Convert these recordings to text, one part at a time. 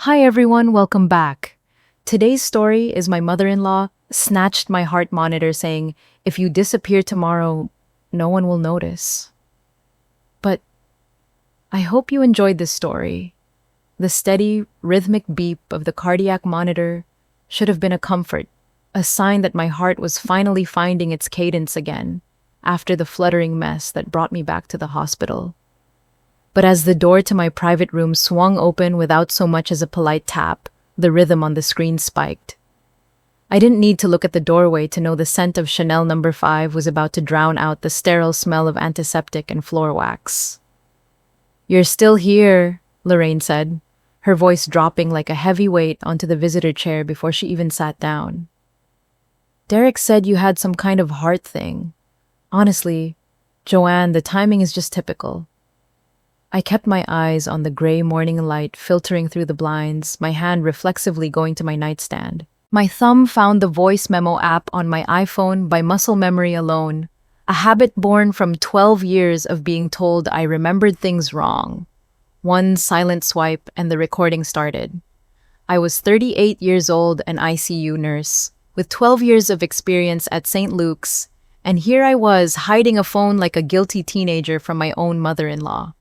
Hi everyone, welcome back. Today's story is my mother-in-law snatched my heart monitor saying, if you disappear tomorrow, no one will notice. But I hope you enjoyed this story. The steady, rhythmic beep of the cardiac monitor should have been a comfort, a sign that my heart was finally finding its cadence again after the fluttering mess that brought me back to the hospital. But as the door to my private room swung open without so much as a polite tap, the rhythm on the screen spiked. I didn't need to look at the doorway to know the scent of Chanel No. 5 was about to drown out the sterile smell of antiseptic and floor wax. "You're still here," Lorraine said, her voice dropping like a heavy weight onto the visitor chair before she even sat down. "Derek said you had some kind of heart thing. Honestly, Joanne, the timing is just typical." I kept my eyes on the gray morning light filtering through the blinds, my hand reflexively going to my nightstand. My thumb found the voice memo app on my iPhone by muscle memory alone, a habit born from 12 years of being told I remembered things wrong. One silent swipe and the recording started. I was 38 years old, an ICU nurse, with 12 years of experience at St. Luke's, and here I was hiding a phone like a guilty teenager from my own mother-in-law.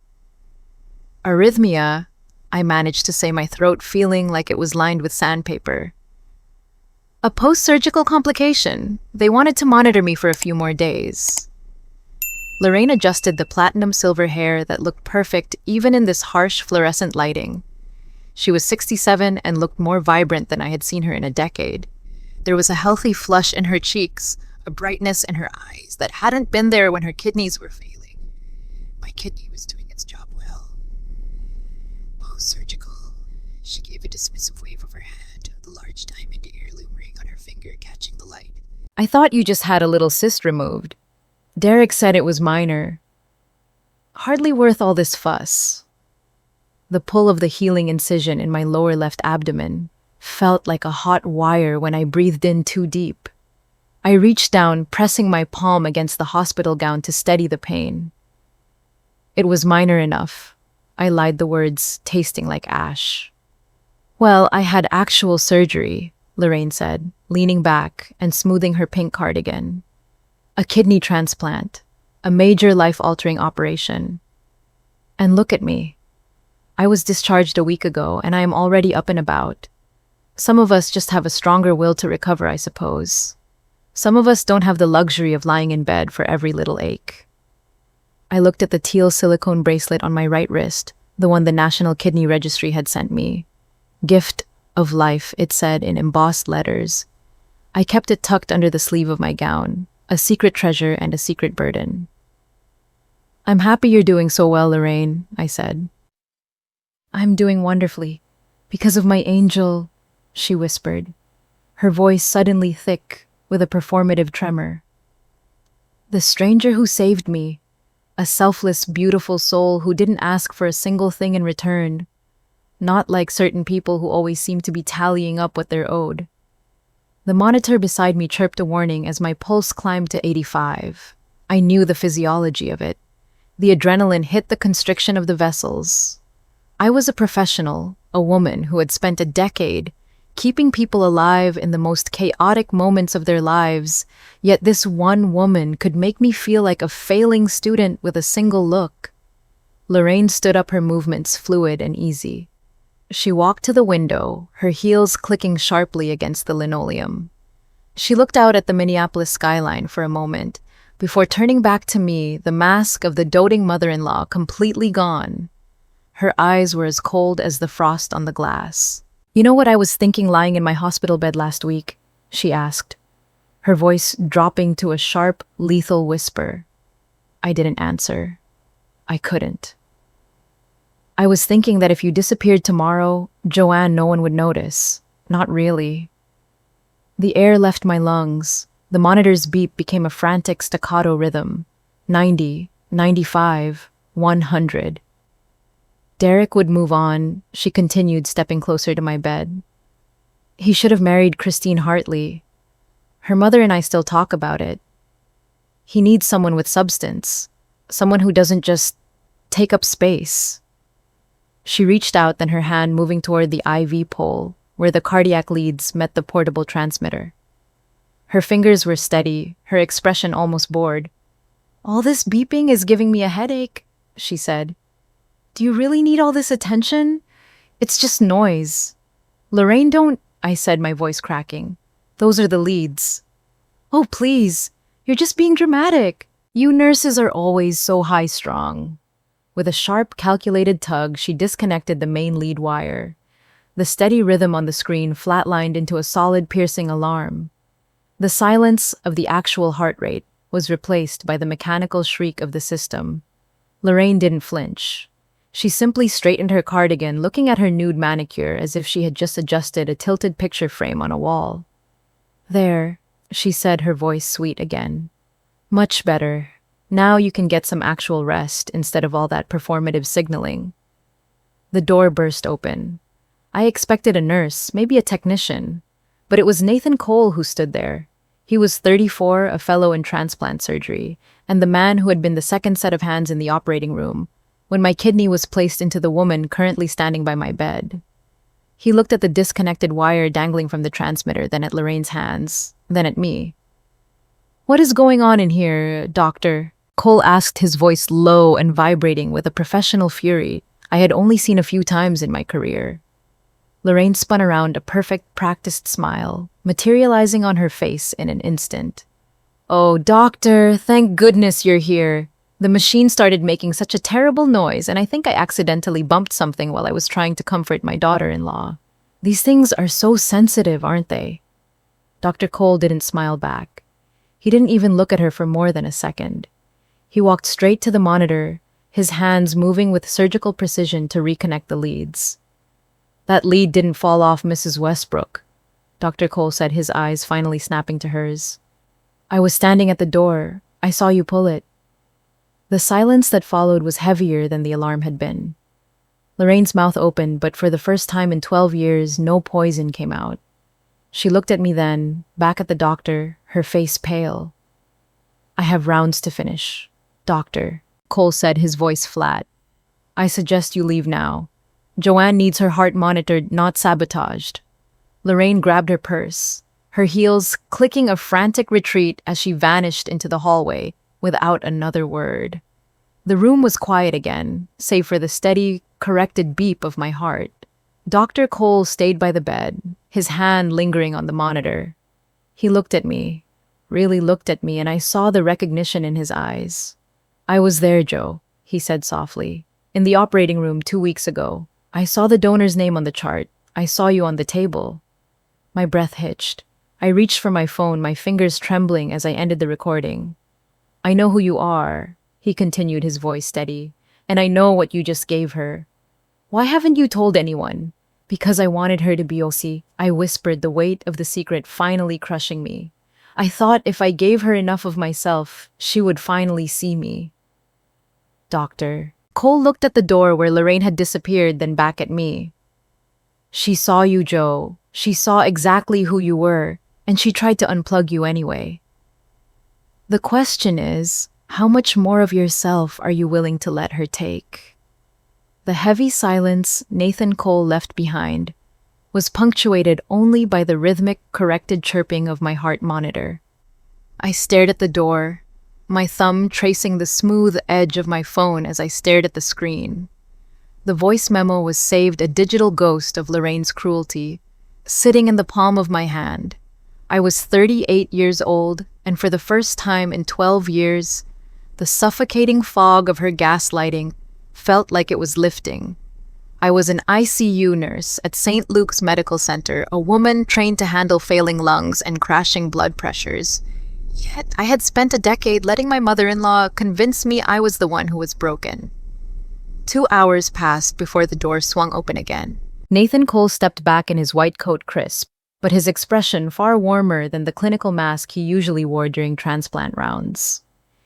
"Arrhythmia," I managed to say, my throat feeling like it was lined with sandpaper. "A post-surgical complication. They wanted to monitor me for a few more days." Lorraine adjusted the platinum silver hair that looked perfect even in this harsh fluorescent lighting. She was 67 and looked more vibrant than I had seen her in a decade. There was a healthy flush in her cheeks, a brightness in her eyes that hadn't been there when her kidneys were failing. My kidney was doing its job well. "Post-surgical." She gave a dismissive wave of her hand, the large diamond heirloom ring on her finger catching the light. "I thought you just had a little cyst removed. Derek said it was minor. Hardly worth all this fuss." The pull of the healing incision in my lower left abdomen felt like a hot wire when I breathed in too deep. I reached down, pressing my palm against the hospital gown to steady the pain. "It was minor enough." I lied the words, tasting like ash. "Well, I had actual surgery," Lorraine said, leaning back and smoothing her pink cardigan. "A kidney transplant, a major life-altering operation. And look at me. I was discharged a week ago, and I am already up and about. Some of us just have a stronger will to recover, I suppose. Some of us don't have the luxury of lying in bed for every little ache." I looked at the teal silicone bracelet on my right wrist, the one the National Kidney Registry had sent me. "Gift of life," it said in embossed letters. I kept it tucked under the sleeve of my gown, a secret treasure and a secret burden. "I'm happy you're doing so well, Lorraine," I said. "I'm doing wonderfully, because of my angel," she whispered, her voice suddenly thick with a performative tremor. "The stranger who saved me. A selfless, beautiful soul who didn't ask for a single thing in return. Not like certain people who always seem to be tallying up what they're owed." The monitor beside me chirped a warning as my pulse climbed to 85. I knew the physiology of it. The adrenaline hit the constriction of the vessels. I was a professional, a woman who had spent a decade keeping people alive in the most chaotic moments of their lives, yet this one woman could make me feel like a failing student with a single look. Lorraine stood up, her movements fluid and easy. She walked to the window, her heels clicking sharply against the linoleum. She looked out at the Minneapolis skyline for a moment, before turning back to me, the mask of the doting mother-in-law completely gone. Her eyes were as cold as the frost on the glass. "You know what I was thinking lying in my hospital bed last week?" she asked, her voice dropping to a sharp, lethal whisper. I didn't answer. I couldn't. "I was thinking that if you disappeared tomorrow, Joanne, no one would notice. Not really." The air left my lungs. The monitor's beep became a frantic staccato rhythm. 90, 95, 100. "Derek would move on," she continued, stepping closer to my bed. "He should have married Christine Hartley. Her mother and I still talk about it. He needs someone with substance, someone who doesn't just take up space." She reached out, then her hand moving toward the IV pole, where the cardiac leads met the portable transmitter. Her fingers were steady, her expression almost bored. "All this beeping is giving me a headache," she said. "Do you really need all this attention? It's just noise." "Lorraine, don't," I said, my voice cracking. "Those are the leads." "Oh, please. You're just being dramatic. You nurses are always so high-strung." With a sharp, calculated tug, she disconnected the main lead wire. The steady rhythm on the screen flatlined into a solid, piercing alarm. The silence of the actual heart rate was replaced by the mechanical shriek of the system. Lorraine didn't flinch. She simply straightened her cardigan, looking at her nude manicure as if she had just adjusted a tilted picture frame on a wall. "There," she said, her voice sweet again. "Much better. Now you can get some actual rest instead of all that performative signaling." The door burst open. I expected a nurse, maybe a technician, but it was Nathan Cole who stood there. He was 34, a fellow in transplant surgery, and the man who had been the second set of hands in the operating room when my kidney was placed into the woman currently standing by my bed. He looked at the disconnected wire dangling from the transmitter, then at Lorraine's hands, then at me. "What is going on in here, doctor?" Cole asked, his voice low and vibrating with a professional fury I had only seen a few times in my career. Lorraine spun around, a perfect, practiced smile, materializing on her face in an instant. "Oh, doctor, thank goodness you're here. The machine started making such a terrible noise, and I think I accidentally bumped something while I was trying to comfort my daughter-in-law. These things are so sensitive, aren't they?" Dr. Cole didn't smile back. He didn't even look at her for more than a second. He walked straight to the monitor, his hands moving with surgical precision to reconnect the leads. "That lead didn't fall off Mrs. Westbrook," Dr. Cole said, his eyes finally snapping to hers. "I was standing at the door. I saw you pull it." The silence that followed was heavier than the alarm had been. Lorraine's mouth opened, but for the first time in 12 years, no poison came out. She looked at me then, back at the doctor, her face pale. "I have rounds to finish, doctor," Cole said, his voice flat. "I suggest you leave now. Joanne needs her heart monitored, not sabotaged." Lorraine grabbed her purse, her heels clicking a frantic retreat as she vanished into the hallway without another word. The room was quiet again, save for the steady, corrected beep of my heart. Dr. Cole stayed by the bed, his hand lingering on the monitor. He looked at me, really looked at me, and I saw the recognition in his eyes. "I was there, Joe," he said softly. "In the operating room 2 weeks ago. I saw the donor's name on the chart. I saw you on the table." My breath hitched. I reached for my phone, my fingers trembling as I ended the recording. "I know who you are," he continued, his voice steady, "and I know what you just gave her. Why haven't you told anyone?" "Because I wanted her to be OC," I whispered, the weight of the secret finally crushing me. "I thought if I gave her enough of myself, she would finally see me." "Doctor." Cole looked at the door where Lorraine had disappeared, then back at me. "She saw you, Joe. She saw exactly who you were, and she tried to unplug you anyway. The question is, how much more of yourself are you willing to let her take?" The heavy silence Nathan Cole left behind was punctuated only by the rhythmic, corrected chirping of my heart monitor. I stared at the door, my thumb tracing the smooth edge of my phone as I stared at the screen. The voice memo was saved, a digital ghost of Lorraine's cruelty, sitting in the palm of my hand. I was 38 years old, and for the first time in 12 years, the suffocating fog of her gaslighting felt like it was lifting. I was an ICU nurse at St. Luke's Medical Center, a woman trained to handle failing lungs and crashing blood pressures. Yet I had spent a decade letting my mother-in-law convince me I was the one who was broken. 2 hours passed before the door swung open again. Nathan Cole stepped back in his white coat, crisp, but his expression far warmer than the clinical mask he usually wore during transplant rounds.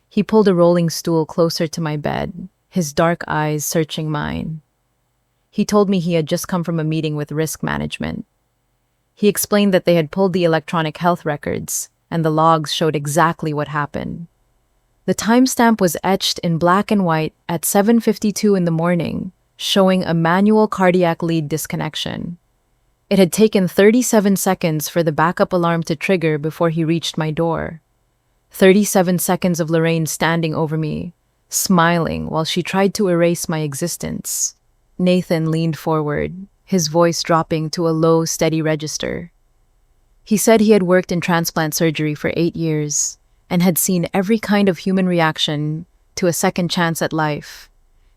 He pulled a rolling stool closer to my bed, his dark eyes searching mine. He told me he had just come from a meeting with risk management. He explained that they had pulled the electronic health records, and the logs showed exactly what happened. The timestamp was etched in black and white at 7:52 in the morning, showing a manual cardiac lead disconnection. It had taken 37 seconds for the backup alarm to trigger before he reached my door. 37 seconds of Lorraine standing over me, smiling while she tried to erase my existence. Nathan leaned forward, his voice dropping to a low, steady register. He said he had worked in transplant surgery for 8 years and had seen every kind of human reaction to a second chance at life.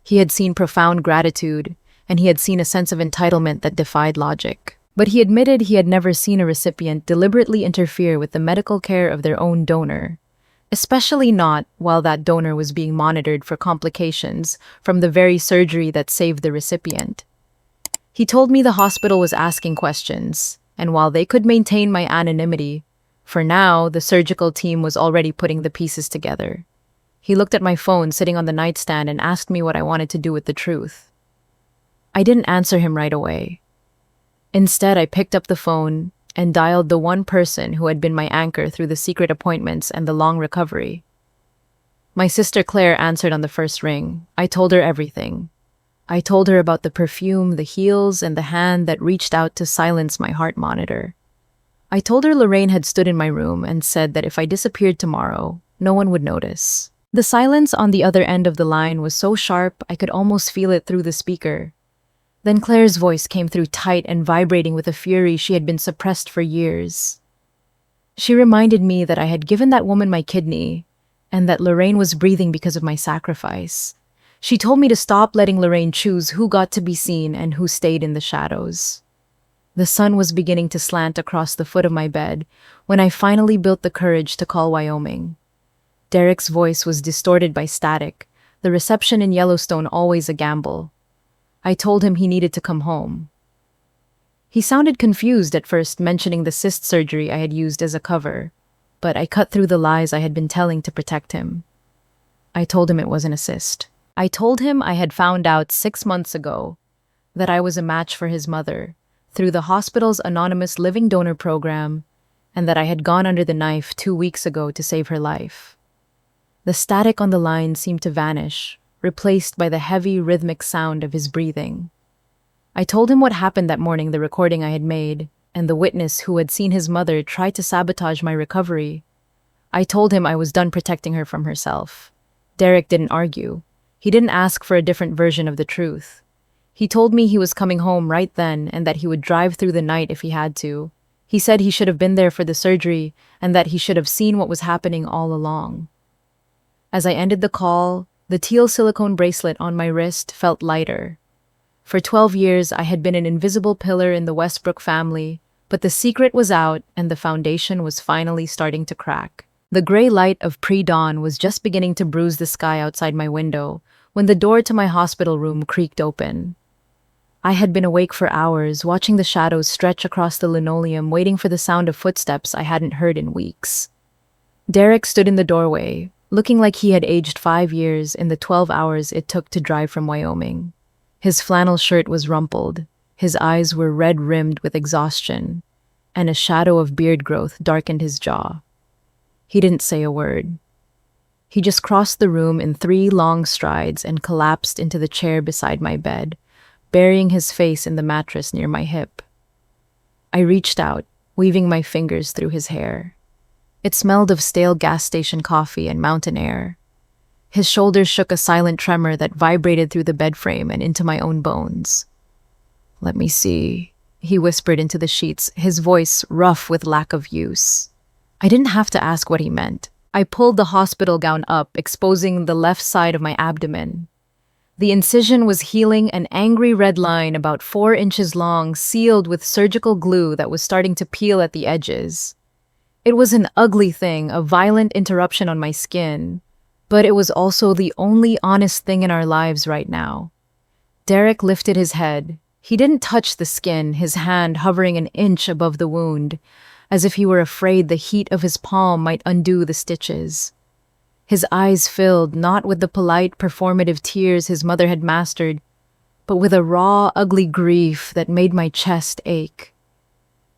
He had seen profound gratitude, and he had seen a sense of entitlement that defied logic. But he admitted he had never seen a recipient deliberately interfere with the medical care of their own donor, especially not while that donor was being monitored for complications from the very surgery that saved the recipient. He told me the hospital was asking questions, and while they could maintain my anonymity, for now, the surgical team was already putting the pieces together. He looked at my phone sitting on the nightstand and asked me what I wanted to do with the truth. I didn't answer him right away. Instead, I picked up the phone and dialed the one person who had been my anchor through the secret appointments and the long recovery. My sister Claire answered on the first ring. I told her everything. I told her about the perfume, the heels, and the hand that reached out to silence my heart monitor. I told her Lorraine had stood in my room and said that if I disappeared tomorrow, no one would notice. The silence on the other end of the line was so sharp I could almost feel it through the speaker. Then Claire's voice came through tight and vibrating with a fury she had been suppressed for years. She reminded me that I had given that woman my kidney and that Lorraine was breathing because of my sacrifice. She told me to stop letting Lorraine choose who got to be seen and who stayed in the shadows. The sun was beginning to slant across the foot of my bed when I finally built the courage to call Wyoming. Derek's voice was distorted by static, the reception in Yellowstone always a gamble. I told him he needed to come home. He sounded confused at first, mentioning the cyst surgery I had used as a cover, but I cut through the lies I had been telling to protect him. I told him it wasn't a cyst. I told him I had found out 6 months ago that I was a match for his mother through the hospital's anonymous living donor program, and that I had gone under the knife 2 weeks ago to save her life. The static on the line seemed to vanish, replaced by the heavy, rhythmic sound of his breathing. I told him what happened that morning, the recording I had made, and the witness who had seen his mother try to sabotage my recovery. I told him I was done protecting her from herself. Derek didn't argue. He didn't ask for a different version of the truth. He told me he was coming home right then and that he would drive through the night if he had to. He said he should have been there for the surgery and that he should have seen what was happening all along. As I ended the call, the teal silicone bracelet on my wrist felt lighter. For 12 years, I had been an invisible pillar in the Westbrook family, but the secret was out and the foundation was finally starting to crack. The gray light of pre-dawn was just beginning to bruise the sky outside my window when the door to my hospital room creaked open. I had been awake for hours, watching the shadows stretch across the linoleum, waiting for the sound of footsteps I hadn't heard in weeks. Derek stood in the doorway, looking like he had aged 5 years in the 12 hours it took to drive from Wyoming. His flannel shirt was rumpled, his eyes were red-rimmed with exhaustion, and a shadow of beard growth darkened his jaw. He didn't say a word. He just crossed the room in 3 long strides and collapsed into the chair beside my bed, burying his face in the mattress near my hip. I reached out, weaving my fingers through his hair. It smelled of stale gas station coffee and mountain air. His shoulders shook a silent tremor that vibrated through the bed frame and into my own bones. "Let me see," he whispered into the sheets, his voice rough with lack of use. I didn't have to ask what he meant. I pulled the hospital gown up, exposing the left side of my abdomen. The incision was healing, an angry red line about 4 inches long, sealed with surgical glue that was starting to peel at the edges. It was an ugly thing, a violent interruption on my skin, but it was also the only honest thing in our lives right now. Derek lifted his head. He didn't touch the skin, his hand hovering an inch above the wound, as if he were afraid the heat of his palm might undo the stitches. His eyes filled, not with the polite, performative tears his mother had mastered, but with a raw, ugly grief that made my chest ache.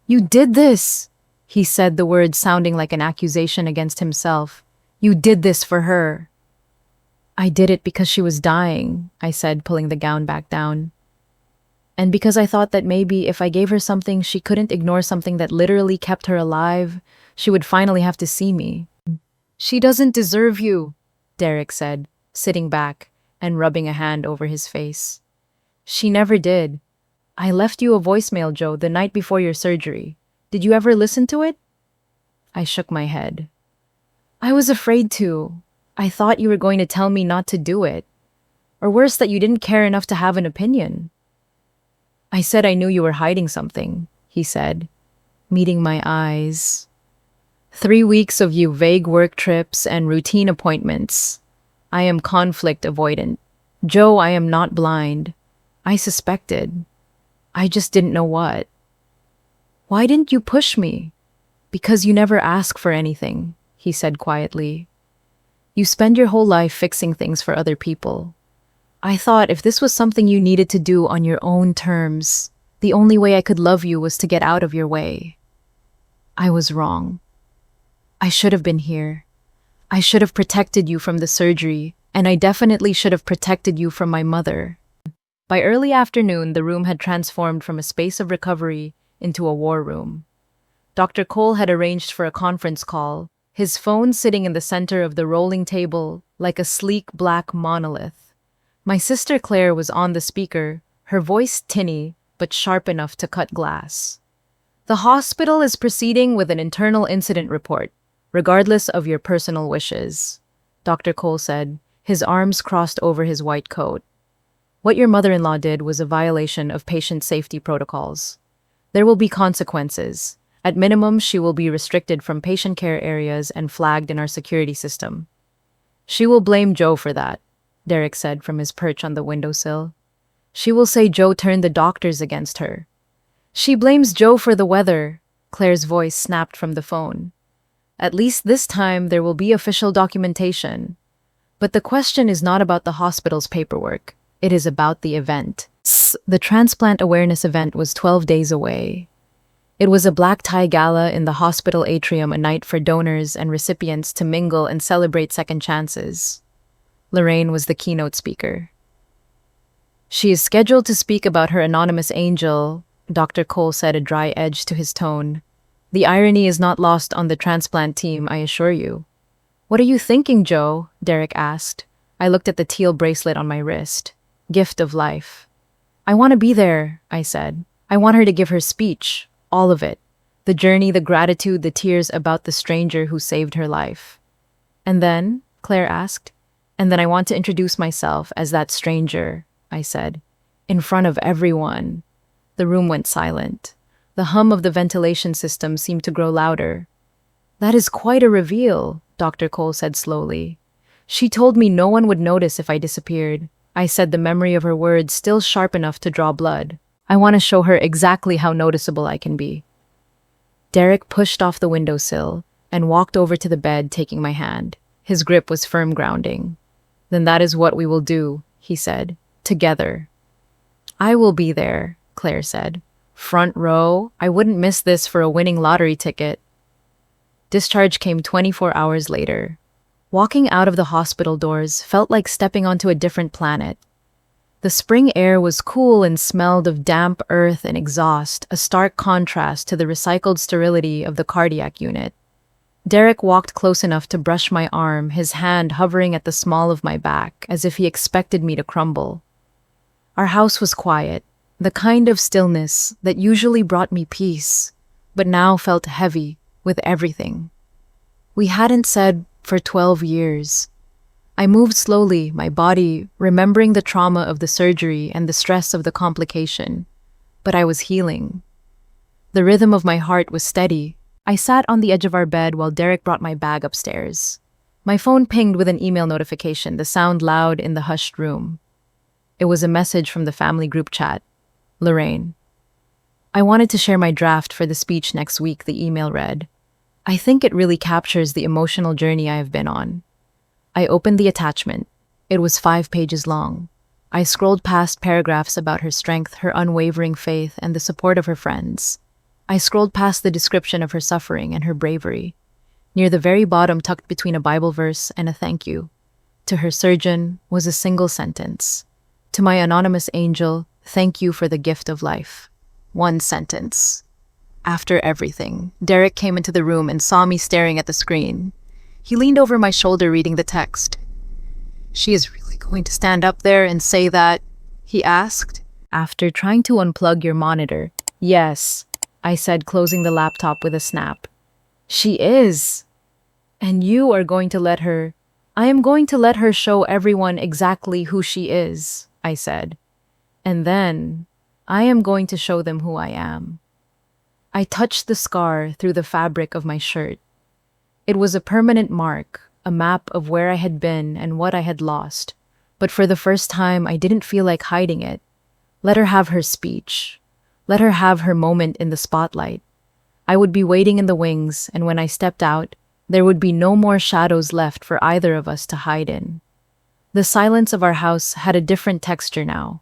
"You did this!" He said, the words sounding like an accusation against himself. "You did this for her." I did it because she was dying, I said, pulling the gown back down. And because I thought that maybe if I gave her something she couldn't ignore, something that literally kept her alive, she would finally have to see me. She doesn't deserve you, Derek said, sitting back and rubbing a hand over his face. She never did. I left you a voicemail, Joe, the night before your surgery. Did you ever listen to it? I shook my head. I was afraid to. I thought you were going to tell me not to do it. Or worse, that you didn't care enough to have an opinion. I said I knew you were hiding something, he said, meeting my eyes. 3 weeks of you vague work trips and routine appointments. I am conflict avoidant. Joe, I am not blind. I suspected. I just didn't know what. Why didn't you push me? Because you never ask for anything, he said quietly. You spend your whole life fixing things for other people. I thought if this was something you needed to do on your own terms, the only way I could love you was to get out of your way. I was wrong. I should have been here. I should have protected you from the surgery, and I definitely should have protected you from my mother. By early afternoon, the room had transformed from a space of recovery into a war room. Dr. Cole had arranged for a conference call, his phone sitting in the center of the rolling table like a sleek black monolith. My sister Claire was on the speaker, her voice tinny but sharp enough to cut glass. The hospital is proceeding with an internal incident report, regardless of your personal wishes, Dr. Cole said, his arms crossed over his white coat. What your mother-in-law did was a violation of patient safety protocols. There will be consequences. At minimum, she will be restricted from patient care areas and flagged in our security system. She will blame Joe for that, Derek said from his perch on the windowsill. She will say Joe turned the doctors against her. She blames Joe for the weather, Claire's voice snapped from the phone. At least this time there will be official documentation. But the question is not about the hospital's paperwork. It is about the event. The Transplant Awareness event was 12 days away. It was a black tie gala in the hospital atrium, a night for donors and recipients to mingle and celebrate second chances. Lorraine was the keynote speaker. She is scheduled to speak about her anonymous angel, Dr. Cole said, a dry edge to his tone. The irony is not lost on the transplant team, I assure you. What are you thinking, Joe? Derek asked. I looked at the teal bracelet on my wrist. Gift of life. I want to be there, I said. I want her to give her speech, all of it. The journey, the gratitude, the tears about the stranger who saved her life. And then, Claire asked, and then I want to introduce myself as that stranger, I said, in front of everyone. The room went silent. The hum of the ventilation system seemed to grow louder. That is quite a reveal, Dr. Cole said slowly. She told me no one would notice if I disappeared. I said, the memory of her words still sharp enough to draw blood. I want to show her exactly how noticeable I can be. Derek pushed off the windowsill and walked over to the bed, taking my hand. His grip was firm, grounding. Then that is what we will do, he said, together. I will be there, Claire said. Front row, I wouldn't miss this for a winning lottery ticket. Discharge came 24 hours later. Walking out of the hospital doors felt like stepping onto a different planet. The spring air was cool and smelled of damp earth and exhaust, a stark contrast to the recycled sterility of the cardiac unit. Derek walked close enough to brush my arm, his hand hovering at the small of my back, as if he expected me to crumble. Our house was quiet, the kind of stillness that usually brought me peace, but now felt heavy with everything. We hadn't said for 12 years. I moved slowly, my body remembering the trauma of the surgery and the stress of the complication, but I was healing. The rhythm of my heart was steady. I sat on the edge of our bed while Derek brought my bag upstairs. My phone pinged with an email notification, the sound loud in the hushed room. It was a message from the family group chat. Lorraine. I wanted to share my draft for the speech next week, the email read. I think it really captures the emotional journey I have been on. I opened the attachment. It was 5 pages long. I scrolled past paragraphs about her strength, her unwavering faith, and the support of her friends. I scrolled past the description of her suffering and her bravery. Near the very bottom, tucked between a Bible verse and a thank you, to her surgeon was a single sentence. To my anonymous angel, thank you for the gift of life. One sentence. After everything, Derek came into the room and saw me staring at the screen. He leaned over my shoulder reading the text. "She is really going to stand up there and say that?" he asked. "After trying to unplug your monitor." "Yes," I said, closing the laptop with a snap. "She is. And you are going to let her—" "I am going to let her show everyone exactly who she is," I said. "And then I am going to show them who I am." I touched the scar through the fabric of my shirt. It was a permanent mark, a map of where I had been and what I had lost. But for the first time, I didn't feel like hiding it. Let her have her speech. Let her have her moment in the spotlight. I would be waiting in the wings, and when I stepped out, there would be no more shadows left for either of us to hide in. The silence of our house had a different texture now.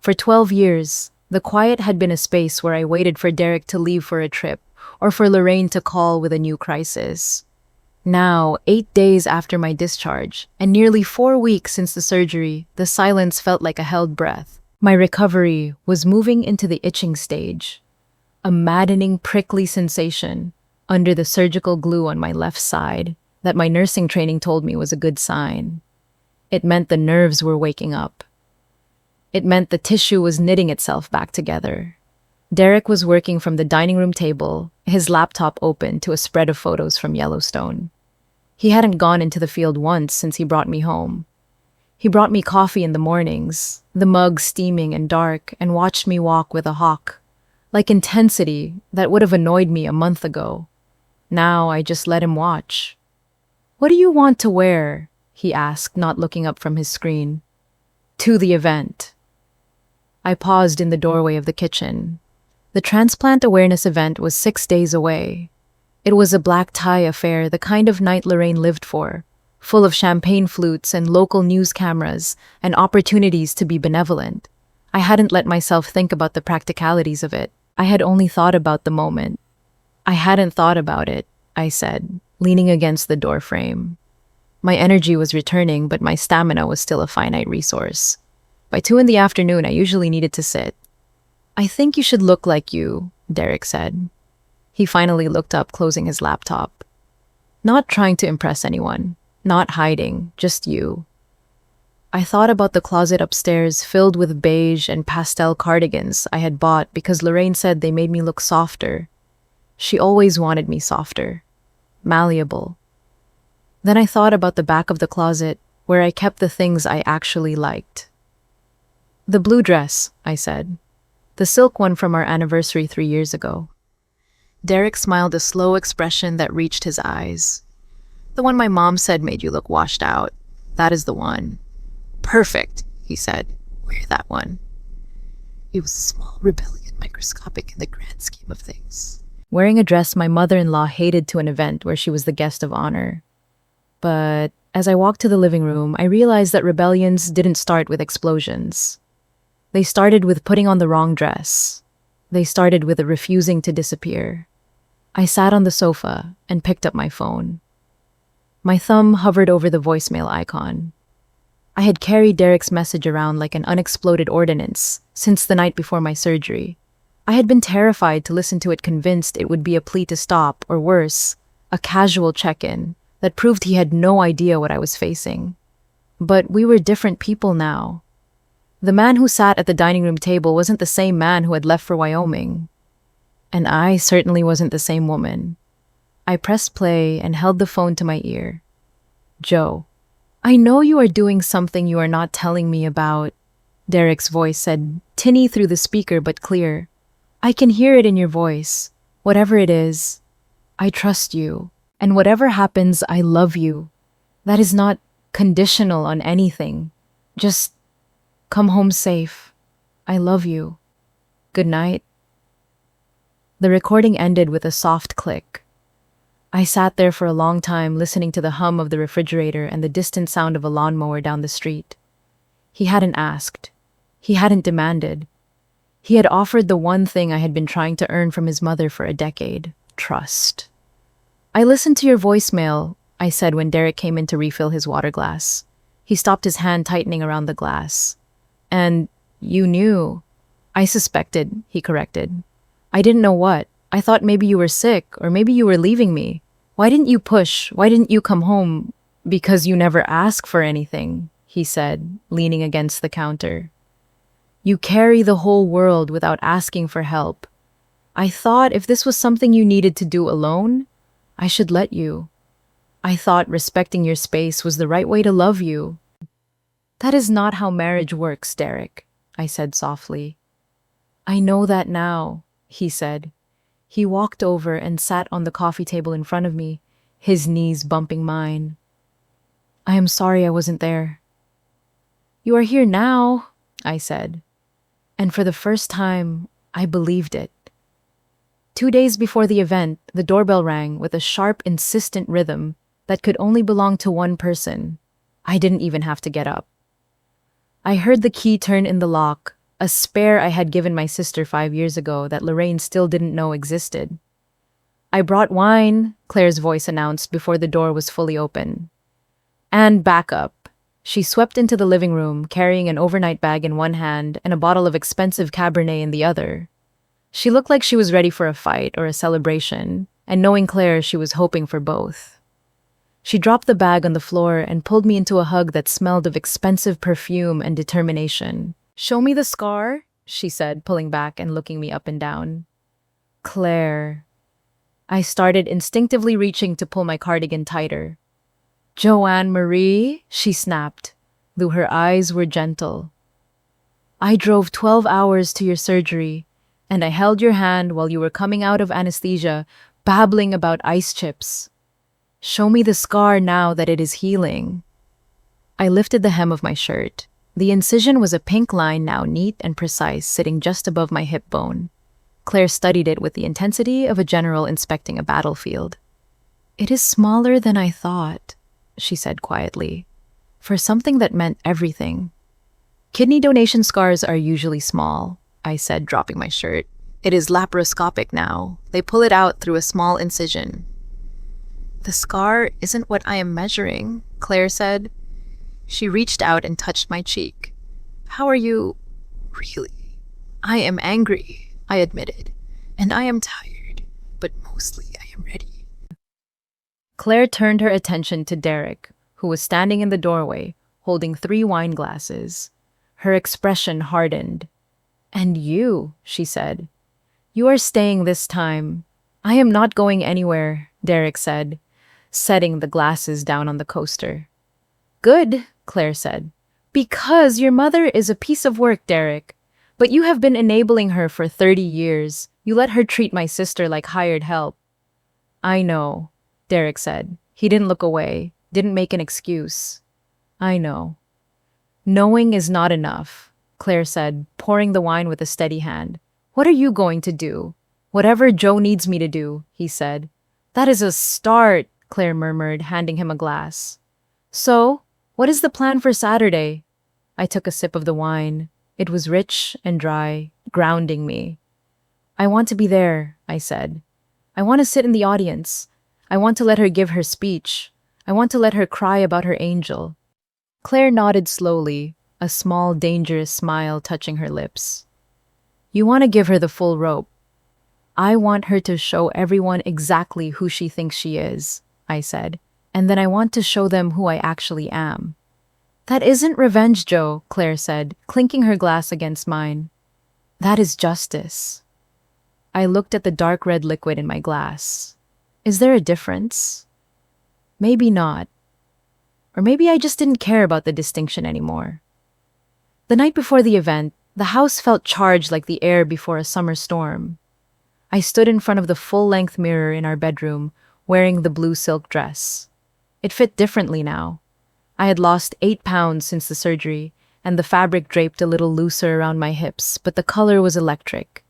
For 12 years, the quiet had been a space where I waited for Derek to leave for a trip or for Lorraine to call with a new crisis. Now, 8 days after my discharge, and nearly 4 weeks since the surgery, the silence felt like a held breath. My recovery was moving into the itching stage, a maddening, prickly sensation under the surgical glue on my left side that my nursing training told me was a good sign. It meant the nerves were waking up. It meant the tissue was knitting itself back together. Derek was working from the dining room table, his laptop open to a spread of photos from Yellowstone. He hadn't gone into the field once since he brought me home. He brought me coffee in the mornings, the mug steaming and dark, and watched me walk with a hawk, like intensity that would have annoyed me a month ago. Now I just let him watch. "What do you want to wear?" he asked, not looking up from his screen. "To the event." I paused in the doorway of the kitchen. The Transplant Awareness event was 6 days away. It was a black tie affair, the kind of night Lorraine lived for, full of champagne flutes and local news cameras and opportunities to be benevolent. I hadn't let myself think about the practicalities of it. I had only thought about the moment. "I hadn't thought about it," I said, leaning against the door frame. My energy was returning, but my stamina was still a finite resource. By 2 in the afternoon, I usually needed to sit. "I think you should look like you," Derek said. He finally looked up, closing his laptop. "Not trying to impress anyone, not hiding, just you." I thought about the closet upstairs filled with beige and pastel cardigans I had bought because Lorraine said they made me look softer. She always wanted me softer, malleable. Then I thought about the back of the closet where I kept the things I actually liked. "The blue dress," I said. "The silk one from our anniversary 3 years ago." Derek smiled a slow expression that reached his eyes. "The one my mom said made you look washed out. That is the one." "Perfect," he said. "Wear that one." It was a small rebellion, microscopic in the grand scheme of things. Wearing a dress my mother-in-law hated to an event where she was the guest of honor. But as I walked to the living room, I realized that rebellions didn't start with explosions. They started with putting on the wrong dress. They started with refusing to disappear. I sat on the sofa and picked up my phone. My thumb hovered over the voicemail icon. I had carried Derek's message around like an unexploded ordnance since the night before my surgery. I had been terrified to listen to it, convinced it would be a plea to stop, or worse, a casual check-in that proved he had no idea what I was facing. But we were different people now. The man who sat at the dining room table wasn't the same man who had left for Wyoming. And I certainly wasn't the same woman. I pressed play and held the phone to my ear. "Joe, I know you are doing something you are not telling me about," Derek's voice said, tinny through the speaker but clear. "I can hear it in your voice. Whatever it is, I trust you. And whatever happens, I love you. That is not conditional on anything. Just come home safe. I love you. Good night." The recording ended with a soft click. I sat there for a long time, listening to the hum of the refrigerator and the distant sound of a lawnmower down the street. He hadn't asked. He hadn't demanded. He had offered the one thing I had been trying to earn from his mother for a decade: trust. "I listened to your voicemail," I said when Derek came in to refill his water glass. He stopped his hand tightening around the glass. And you knew. I suspected, he corrected. I didn't know what. I thought maybe you were sick, or maybe you were leaving me. Why didn't you push? Why didn't you come home? Because you never ask for anything, he said, leaning against the counter. You carry the whole world without asking for help. I thought if this was something you needed to do alone, I should let you. I thought respecting your space was the right way to love you. That is not how marriage works, Derek, I said softly. I know that now, he said. He walked over and sat on the coffee table in front of me, his knees bumping mine. I am sorry I wasn't there. You are here now, I said. And for the first time, I believed it. 2 days before the event, the doorbell rang with a sharp, insistent rhythm that could only belong to one person. I didn't even have to get up. I heard the key turn in the lock, a spare I had given my sister 5 years ago that Lorraine still didn't know existed. I brought wine, Claire's voice announced before the door was fully open. And backup. She swept into the living room, carrying an overnight bag in one hand and a bottle of expensive Cabernet in the other. She looked like she was ready for a fight or a celebration, and knowing Claire, she was hoping for both. She dropped the bag on the floor and pulled me into a hug that smelled of expensive perfume and determination. Show me the scar, she said, pulling back and looking me up and down. Claire. I started instinctively reaching to pull my cardigan tighter. Joanne Marie, she snapped, though her eyes were gentle. I drove 12 hours to your surgery, and I held your hand while you were coming out of anesthesia, babbling about ice chips. Show me the scar now that it is healing. I lifted the hem of my shirt. The incision was a pink line now neat and precise, sitting just above my hip bone. Claire studied it with the intensity of a general inspecting a battlefield. It is smaller than I thought, she said quietly, for something that meant everything. Kidney donation scars are usually small, I said, dropping my shirt. It is laparoscopic now. They pull it out through a small incision. The scar isn't what I am measuring, Claire said. She reached out and touched my cheek. How are you? Really? I am angry, I admitted, and I am tired, but mostly I am ready. Claire turned her attention to Derek, who was standing in the doorway, holding 3 wine glasses. Her expression hardened. And you, she said. You are staying this time. I am not going anywhere, Derek said, setting the glasses down on the coaster. Good, Claire said. Because your mother is a piece of work, Derek. But you have been enabling her for 30 years. You let her treat my sister like hired help. I know, Derek said. He didn't look away, didn't make an excuse. I know. Knowing is not enough, Claire said, pouring the wine with a steady hand. What are you going to do? Whatever Joe needs me to do, he said. That is a start, Claire murmured, handing him a glass. So, what is the plan for Saturday? I took a sip of the wine. It was rich and dry, grounding me. I want to be there, I said. I want to sit in the audience. I want to let her give her speech. I want to let her cry about her angel. Claire nodded slowly, a small, dangerous smile touching her lips. You want to give her the full rope. I want her to show everyone exactly who she thinks she is, I said, and then I want to show them who I actually am. That isn't revenge, Joe, Claire said, clinking her glass against mine. That is justice. I looked at the dark red liquid in my glass. Is there a difference? Maybe not. Or maybe I just didn't care about the distinction anymore. The night before the event, the house felt charged like the air before a summer storm. I stood in front of the full-length mirror in our bedroom, wearing the blue silk dress. It fit differently now. I had lost 8 pounds since the surgery, and the fabric draped a little looser around my hips, but the color was electric.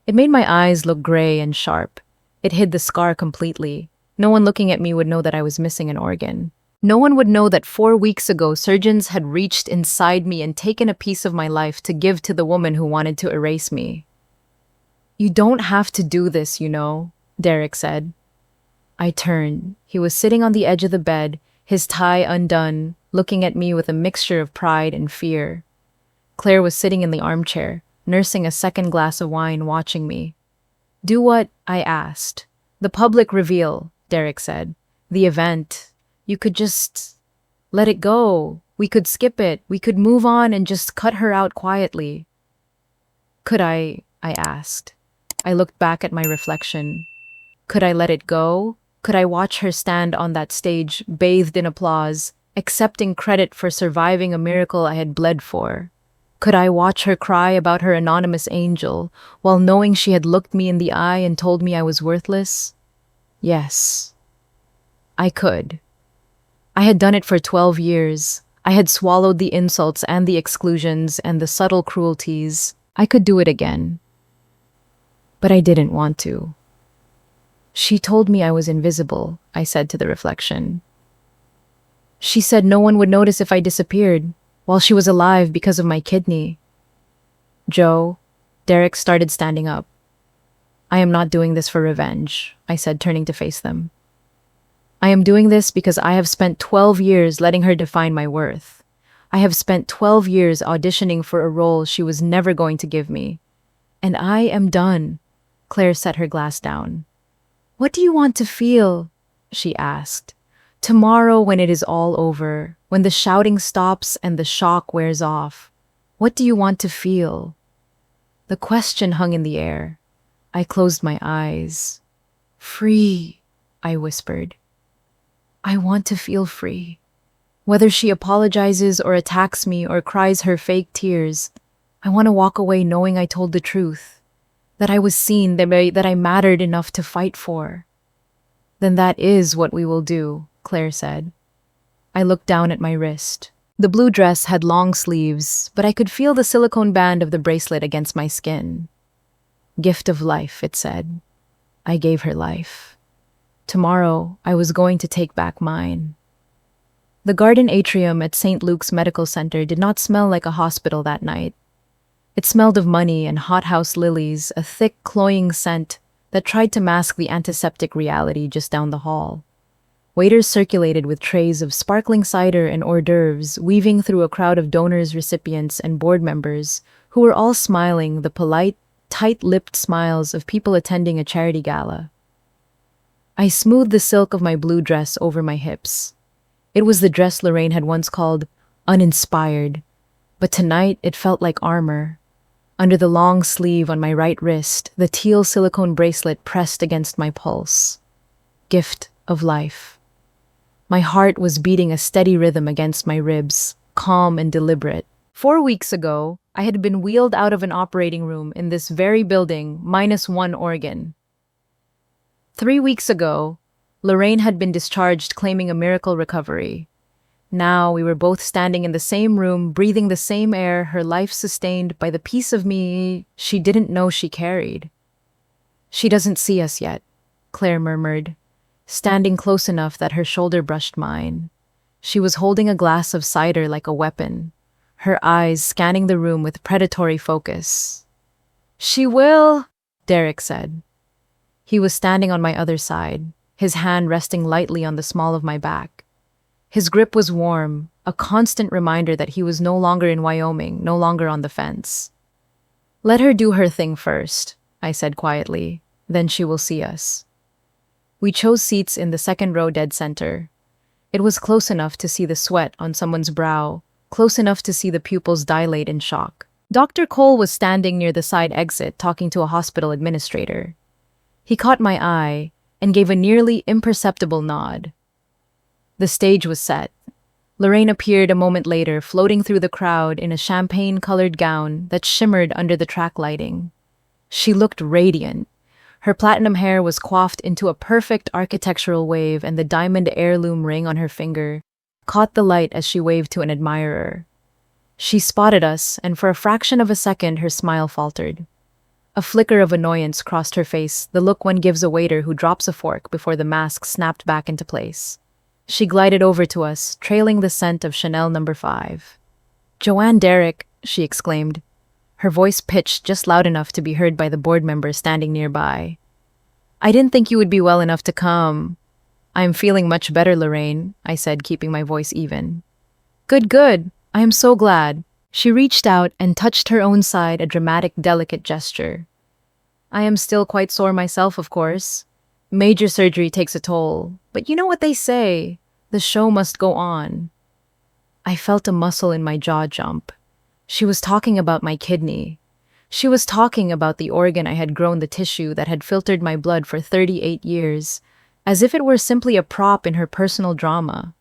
It made my eyes look gray and sharp. It hid the scar completely. No one looking at me would know that I was missing an organ. No one would know that 4 weeks ago surgeons had reached inside me and taken a piece of my life to give to the woman who wanted to erase me. You don't have to do this, you know, Derek said. I turned. He was sitting on the edge of the bed, his tie undone, looking at me with a mixture of pride and fear. Claire was sitting in the armchair, nursing a second glass of wine, watching me. "Do what?" I asked. "The public reveal," Derek said. "The event. You could just let it go. We could skip it. We could move on and just cut her out quietly." "Could I?" I asked. I looked back at my reflection. Could I let it go? Could I watch her stand on that stage, bathed in applause, accepting credit for surviving a miracle I had bled for? Could I watch her cry about her anonymous angel, while knowing she had looked me in the eye and told me I was worthless? Yes, I could. I had done it for 12 years. I had swallowed the insults and the exclusions and the subtle cruelties. I could do it again. But I didn't want to. "She told me I was invisible," I said to the reflection. "She said no one would notice if I disappeared, while she was alive because of my kidney." "Joe," Derek started standing up. "I am not doing this for revenge," I said, turning to face them. "I am doing this because I have spent 12 years letting her define my worth. I have spent 12 years auditioning for a role she was never going to give me. And I am done." Claire set her glass down. "What do you want to feel?" she asked. "Tomorrow, when it is all over, when the shouting stops and the shock wears off, what do you want to feel?" The question hung in the air. I closed my eyes. "Free," I whispered. "I want to feel free. Whether she apologizes or attacks me or cries her fake tears, I want to walk away knowing I told the truth, that I was seen, that I mattered enough to fight for." "Then that is what we will do," Claire said. I looked down at my wrist. The blue dress had long sleeves, but I could feel the silicone band of the bracelet against my skin. "Gift of life," it said. I gave her life. Tomorrow, I was going to take back mine. The garden atrium at St. Luke's Medical Center did not smell like a hospital that night. It smelled of money and hothouse lilies, a thick, cloying scent that tried to mask the antiseptic reality just down the hall. Waiters circulated with trays of sparkling cider and hors d'oeuvres, weaving through a crowd of donors, recipients, and board members who were all smiling, the polite, tight-lipped smiles of people attending a charity gala. I smoothed the silk of my blue dress over my hips. It was the dress Lorraine had once called uninspired, but tonight it felt like armor. Under the long sleeve on my right wrist, the teal silicone bracelet pressed against my pulse. Gift of life. My heart was beating a steady rhythm against my ribs, calm and deliberate. 4 weeks ago, I had been wheeled out of an operating room in this very building, -1 organ. 3 weeks ago, Lorraine had been discharged claiming a miracle recovery. Now we were both standing in the same room, breathing the same air, her life sustained by the piece of me she didn't know she carried. "She doesn't see us yet," Claire murmured, standing close enough that her shoulder brushed mine. She was holding a glass of cider like a weapon, her eyes scanning the room with predatory focus. "She will," Derek said. He was standing on my other side, his hand resting lightly on the small of my back. His grip was warm, a constant reminder that he was no longer in Wyoming, no longer on the fence. "Let her do her thing first," I said quietly, "then she will see us." We chose seats in the second row dead center. It was close enough to see the sweat on someone's brow, close enough to see the pupils dilate in shock. Dr. Cole was standing near the side exit talking to a hospital administrator. He caught my eye and gave a nearly imperceptible nod. The stage was set. Lorraine appeared a moment later, floating through the crowd in a champagne-colored gown that shimmered under the track lighting. She looked radiant. Her platinum hair was coiffed into a perfect architectural wave, and the diamond heirloom ring on her finger caught the light as she waved to an admirer. She spotted us, and for a fraction of a second her smile faltered. A flicker of annoyance crossed her face, the look one gives a waiter who drops a fork before the mask snapped back into place. She glided over to us, trailing the scent of Chanel No. 5. "Joanne Derek," she exclaimed, her voice pitched just loud enough to be heard by the board member standing nearby. "I didn't think you would be well enough to come." "I'm feeling much better, Lorraine," I said, keeping my voice even. Good, good. I am so glad. She reached out and touched her own side, a dramatic, delicate gesture. I am still quite sore myself, of course. Major surgery takes a toll, but you know what they say, the show must go on. I felt a muscle in my jaw jump. She was talking about my kidney. She was talking about the organ I had grown, the tissue that had filtered my blood for 38 years, as if it were simply a prop in her personal drama.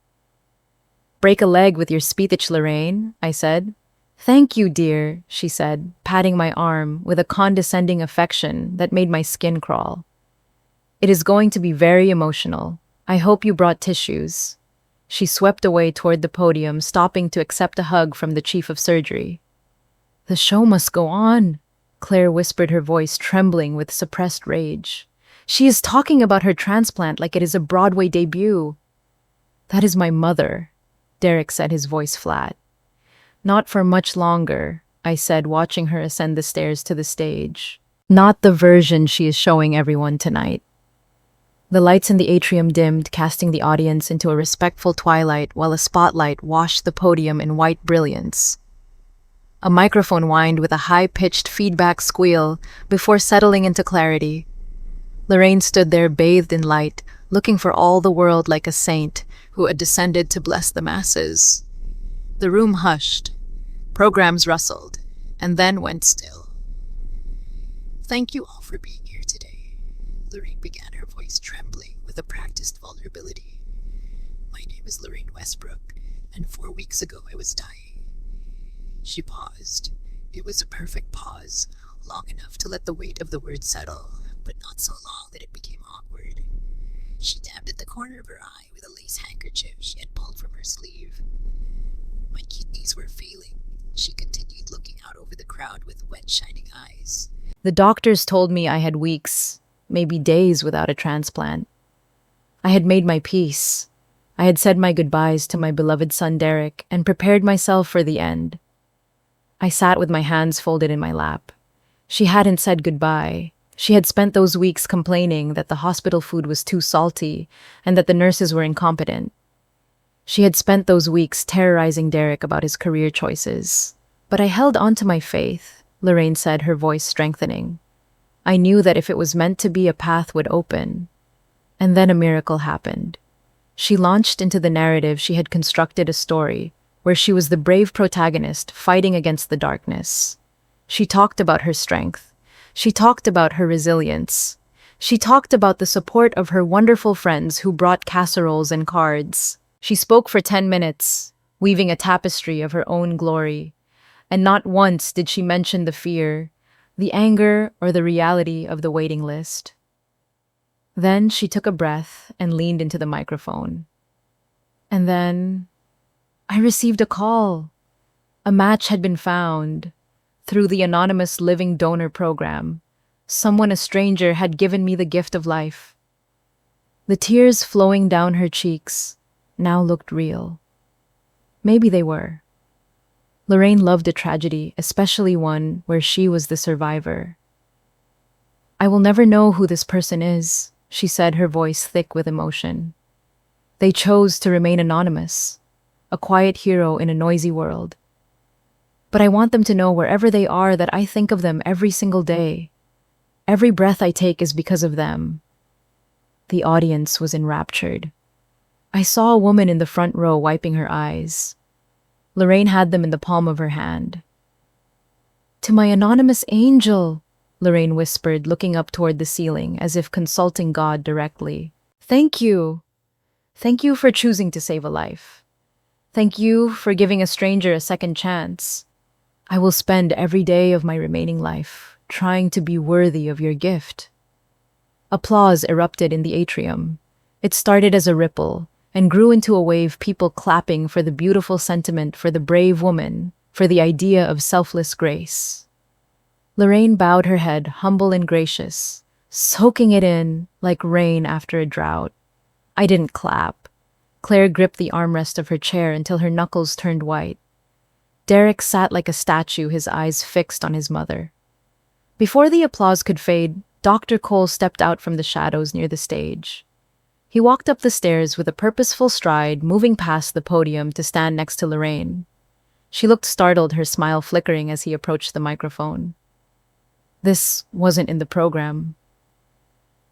Break a leg with your speech, Lorraine, I said. Thank you, dear, she said, patting my arm with a condescending affection that made my skin crawl. It is going to be very emotional. I hope you brought tissues. She swept away toward the podium, stopping to accept a hug from the chief of surgery. The show must go on, Claire whispered, her voice trembling with suppressed rage. She is talking about her transplant like it is a Broadway debut. That is my mother, Derek said, his voice flat. Not for much longer, I said, watching her ascend the stairs to the stage. Not the version she is showing everyone tonight. The lights in the atrium dimmed, casting the audience into a respectful twilight while a spotlight washed the podium in white brilliance. A microphone whined with a high-pitched feedback squeal before settling into clarity. Lorraine stood there bathed in light, looking for all the world like a saint who had descended to bless the masses. The room hushed. Programs rustled, and then went still. Thank you all for being here today, Lorraine began, her voice trembling with a practiced vulnerability. My name is Lorraine Westbrook, and 4 weeks ago I was dying. She paused. It was a perfect pause, long enough to let the weight of the words settle, but not so long that it became awkward. She dabbed at the corner of her eye with a lace handkerchief she had pulled from her sleeve. My kidneys were failing, she continued, looking out over the crowd with wet, shining eyes. The doctors told me I had weeks, maybe days without a transplant. I had made my peace. I had said my goodbyes to my beloved son Derek and prepared myself for the end. I sat with my hands folded in my lap. She hadn't said goodbye. She had spent those weeks complaining that the hospital food was too salty and that the nurses were incompetent. She had spent those weeks terrorizing Derek about his career choices. But I held on to my faith, Lorraine said, her voice strengthening. I knew that if it was meant to be, a path would open. And then a miracle happened. She launched into the narrative she had constructed, a story where she was the brave protagonist fighting against the darkness. She talked about her strength. She talked about her resilience. She talked about the support of her wonderful friends who brought casseroles and cards. She spoke for 10 minutes, weaving a tapestry of her own glory. And not once did she mention the fear, the anger, or the reality of the waiting list. Then she took a breath and leaned into the microphone. And then I received a call. A match had been found. Through the anonymous living donor program, someone, a stranger, had given me the gift of life. The tears flowing down her cheeks now looked real. Maybe they were. Lorraine loved a tragedy, especially one where she was the survivor. I will never know who this person is, she said, her voice thick with emotion. They chose to remain anonymous, a quiet hero in a noisy world. But I want them to know, wherever they are, that I think of them every single day. Every breath I take is because of them. The audience was enraptured. I saw a woman in the front row wiping her eyes. Lorraine had them in the palm of her hand. To my anonymous angel, Lorraine whispered, looking up toward the ceiling as if consulting God directly. Thank you. Thank you for choosing to save a life. Thank you for giving a stranger a second chance. I will spend every day of my remaining life trying to be worthy of your gift. Applause erupted in the atrium. It started as a ripple and grew into a wave, people clapping for the beautiful sentiment, for the brave woman, for the idea of selfless grace. Lorraine bowed her head, humble and gracious, soaking it in like rain after a drought. I didn't clap. Claire gripped the armrest of her chair until her knuckles turned white. Derek sat like a statue, his eyes fixed on his mother. Before the applause could fade, Dr. Cole stepped out from the shadows near the stage. He walked up the stairs with a purposeful stride, moving past the podium to stand next to Lorraine. She looked startled, her smile flickering as he approached the microphone. This wasn't in the program.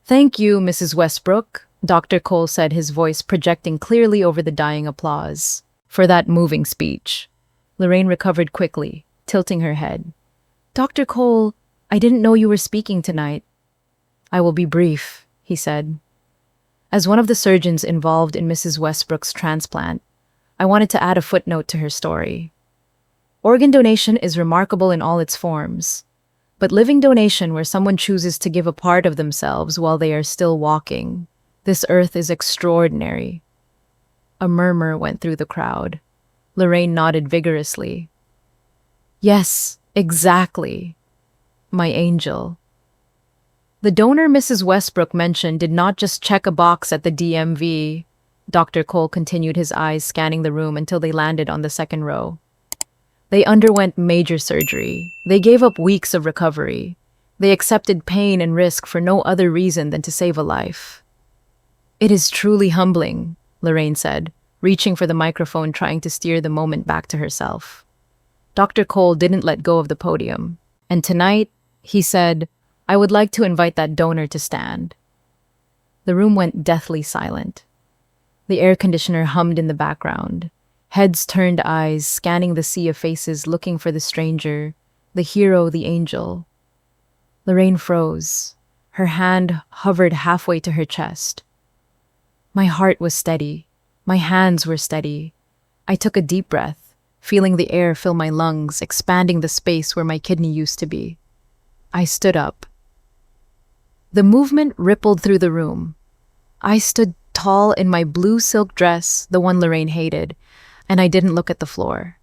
"Thank you, Mrs. Westbrook," Dr. Cole said, his voice projecting clearly over the dying applause, "for that moving speech." Lorraine recovered quickly, tilting her head. "Dr. Cole, I didn't know you were speaking tonight." "I will be brief," he said. "As one of the surgeons involved in Mrs. Westbrook's transplant, I wanted to add a footnote to her story. Organ donation is remarkable in all its forms, but living donation, where someone chooses to give a part of themselves while they are still walking, this earth is extraordinary." A murmur went through the crowd. Lorraine nodded vigorously. "Yes, exactly. My angel." The donor Mrs. Westbrook mentioned did not just check a box at the DMV. Dr. Cole continued, his eyes scanning the room until they landed on the second row. "They underwent major surgery. They gave up weeks of recovery. They accepted pain and risk for no other reason than to save a life." "It is truly humbling," Lorraine said, reaching for the microphone, trying to steer the moment back to herself. Dr. Cole didn't let go of the podium. "And tonight," he said, "I would like to invite that donor to stand." The room went deathly silent. The air conditioner hummed in the background. Heads turned, eyes scanning the sea of faces, looking for the stranger, the hero, the angel. Lorraine froze. Her hand hovered halfway to her chest. My heart was steady. My hands were steady. I took a deep breath, feeling the air fill my lungs, expanding the space where my kidney used to be. I stood up. The movement rippled through the room. I stood tall in my blue silk dress, the one Lorraine hated, and I didn't look at the floor.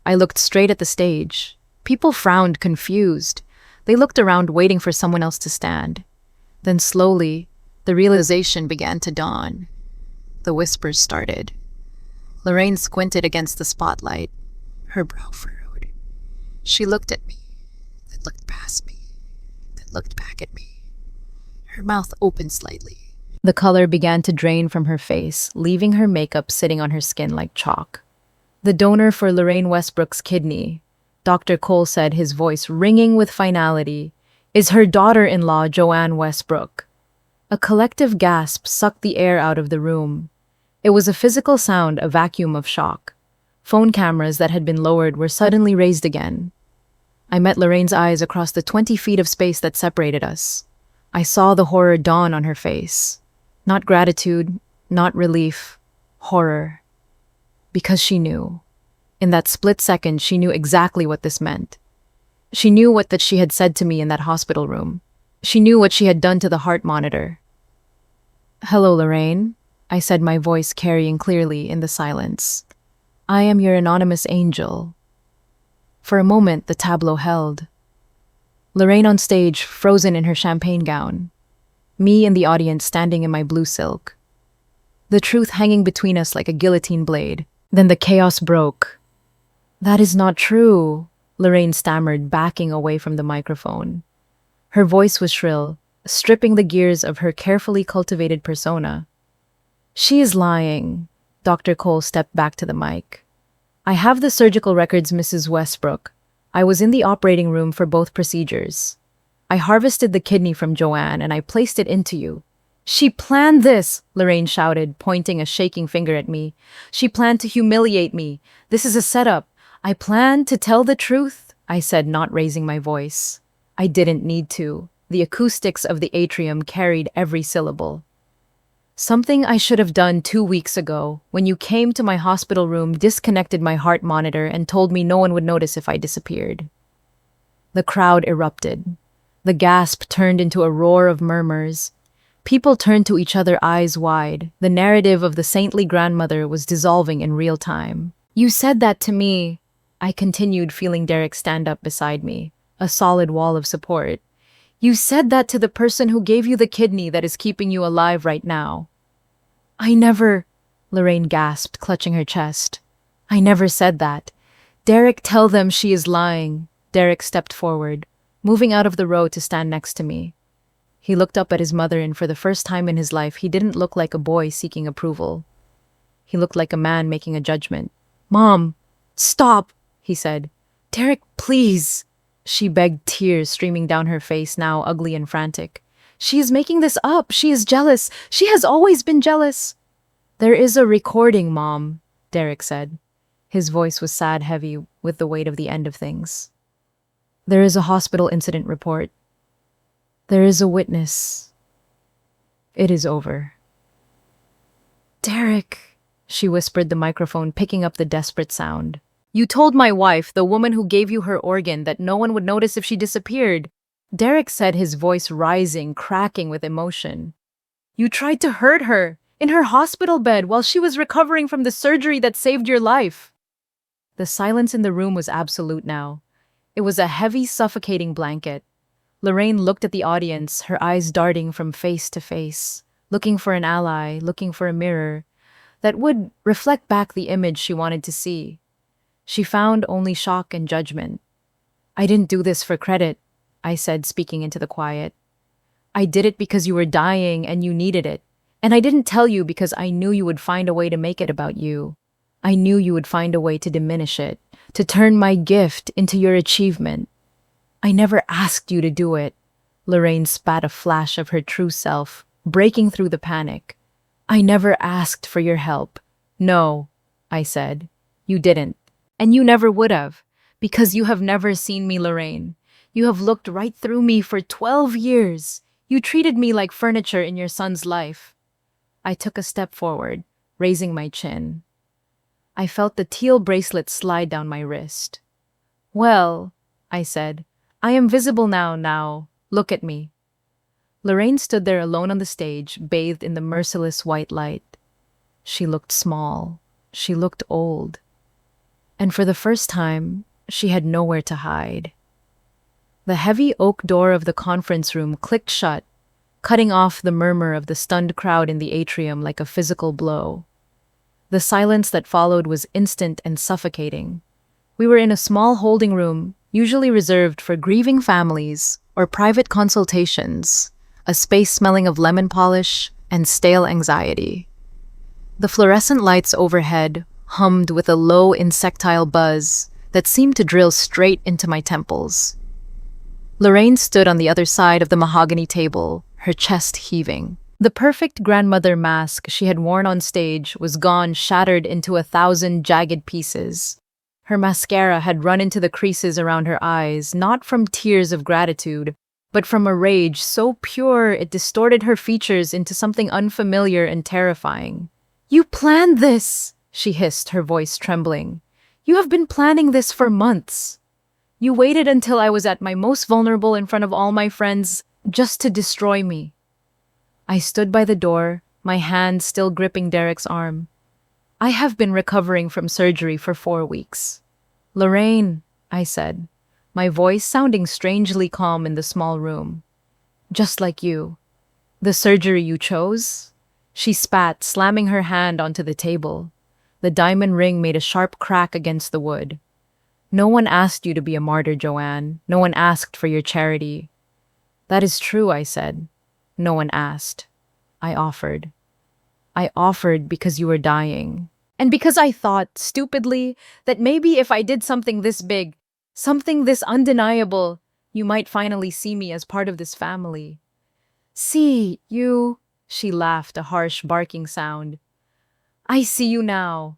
I looked straight at the stage. People frowned, confused. They looked around, waiting for someone else to stand. Then slowly, the realization began to dawn. The whispers started. Lorraine squinted against the spotlight. Her brow furrowed. She looked at me, then looked past me, then looked back at me. Her mouth opened slightly. The color began to drain from her face, leaving her makeup sitting on her skin like chalk. "The donor for Lorraine Westbrook's kidney," Dr. Cole said, his voice ringing with finality, "is her daughter-in-law, Joanne Westbrook." A collective gasp sucked the air out of the room. It was a physical sound, a vacuum of shock. Phone cameras that had been lowered were suddenly raised again. I met Lorraine's eyes across the 20 feet of space that separated us. I saw the horror dawn on her face. Not gratitude, not relief, horror. Because she knew. In that split second, she knew exactly what this meant. She knew what that she had said to me in that hospital room. She knew what she had done to the heart monitor. "Hello, Lorraine," I said, my voice carrying clearly in the silence. "I am your anonymous angel." For a moment, the tableau held. Lorraine on stage, frozen in her champagne gown. Me in the audience, standing in my blue silk. The truth hanging between us like a guillotine blade. Then the chaos broke. "That is not true," Lorraine stammered, backing away from the microphone. Her voice was shrill, stripping the gears of her carefully cultivated persona. "She is lying." Dr. Cole stepped back to the mic. "I have the surgical records, Mrs. Westbrook. I was in the operating room for both procedures. I harvested the kidney from Joanne and I placed it into you." "She planned this," Lorraine shouted, pointing a shaking finger at me. "She planned to humiliate me. This is a setup." "I planned to tell the truth," I said, not raising my voice. I didn't need to. The acoustics of the atrium carried every syllable. "Something I should have done 2 weeks ago, when you came to my hospital room, disconnected my heart monitor, and told me no one would notice if I disappeared." The crowd erupted. The gasp turned into a roar of murmurs. People turned to each other, eyes wide. The narrative of the saintly grandmother was dissolving in real time. "You said that to me," I continued, feeling Derek stand up beside me, a solid wall of support. "You said that to the person who gave you the kidney that is keeping you alive right now." "I never," Lorraine gasped, clutching her chest. "I never said that. Derek, tell them she is lying." Derek stepped forward, moving out of the row to stand next to me. He looked up at his mother, and for the first time in his life, he didn't look like a boy seeking approval. He looked like a man making a judgment. "Mom, stop," he said. "Derek, please." She begged, tears streaming down her face, now ugly and frantic. "She is making this up. She is jealous. She has always been jealous." "There is a recording, Mom," Derek said. His voice was sad, heavy with the weight of the end of things. "There is a hospital incident report. There is a witness. It is over." "Derek," she whispered, the microphone picking up the desperate sound. "You told my wife, the woman who gave you her organ, that no one would notice if she disappeared," Derek said, his voice rising, cracking with emotion. "You tried to hurt her in her hospital bed while she was recovering from the surgery that saved your life." The silence in the room was absolute now. It was a heavy, suffocating blanket. Lorraine looked at the audience, her eyes darting from face to face, looking for an ally, looking for a mirror that would reflect back the image she wanted to see. She found only shock and judgment. "I didn't do this for credit," I said, speaking into the quiet. "I did it because you were dying and you needed it. And I didn't tell you because I knew you would find a way to make it about you. I knew you would find a way to diminish it, to turn my gift into your achievement. I never asked you to do it." Lorraine spat a flash of her true self, breaking through the panic. "I never asked for your help." "No," I said. "You didn't. And you never would have, because you have never seen me, Lorraine. You have looked right through me for 12 years. You treated me like furniture in your son's life." I took a step forward, raising my chin. I felt the teal bracelet slide down my wrist. "Well," I said, "I am visible now. Look at me." Lorraine stood there alone on the stage, bathed in the merciless white light. She looked small. She looked old. And for the first time, she had nowhere to hide. The heavy oak door of the conference room clicked shut, cutting off the murmur of the stunned crowd in the atrium like a physical blow. The silence that followed was instant and suffocating. We were in a small holding room, usually reserved for grieving families or private consultations, a space smelling of lemon polish and stale anxiety. The fluorescent lights overhead hummed with a low insectile buzz that seemed to drill straight into my temples. Lorraine stood on the other side of the mahogany table, her chest heaving. The perfect grandmother mask she had worn on stage was gone, shattered into 1,000 jagged pieces. Her mascara had run into the creases around her eyes, not from tears of gratitude, but from a rage so pure it distorted her features into something unfamiliar and terrifying. "You planned this," she hissed, her voice trembling. "You have been planning this for months. You waited until I was at my most vulnerable in front of all my friends just to destroy me." I stood by the door, my hand still gripping Derek's arm. "I have been recovering from surgery for 4 weeks. Lorraine," I said, my voice sounding strangely calm in the small room. "Just like you. The surgery you chose?" She spat, slamming her hand onto the table. The diamond ring made a sharp crack against the wood. "No one asked you to be a martyr, Joanne. No one asked for your charity." "That is true," I said. "No one asked. I offered. I offered because you were dying. And because I thought, stupidly, that maybe if I did something this big, something this undeniable, you might finally see me as part of this family." "See, you," she laughed, a harsh, barking sound. "I see you now.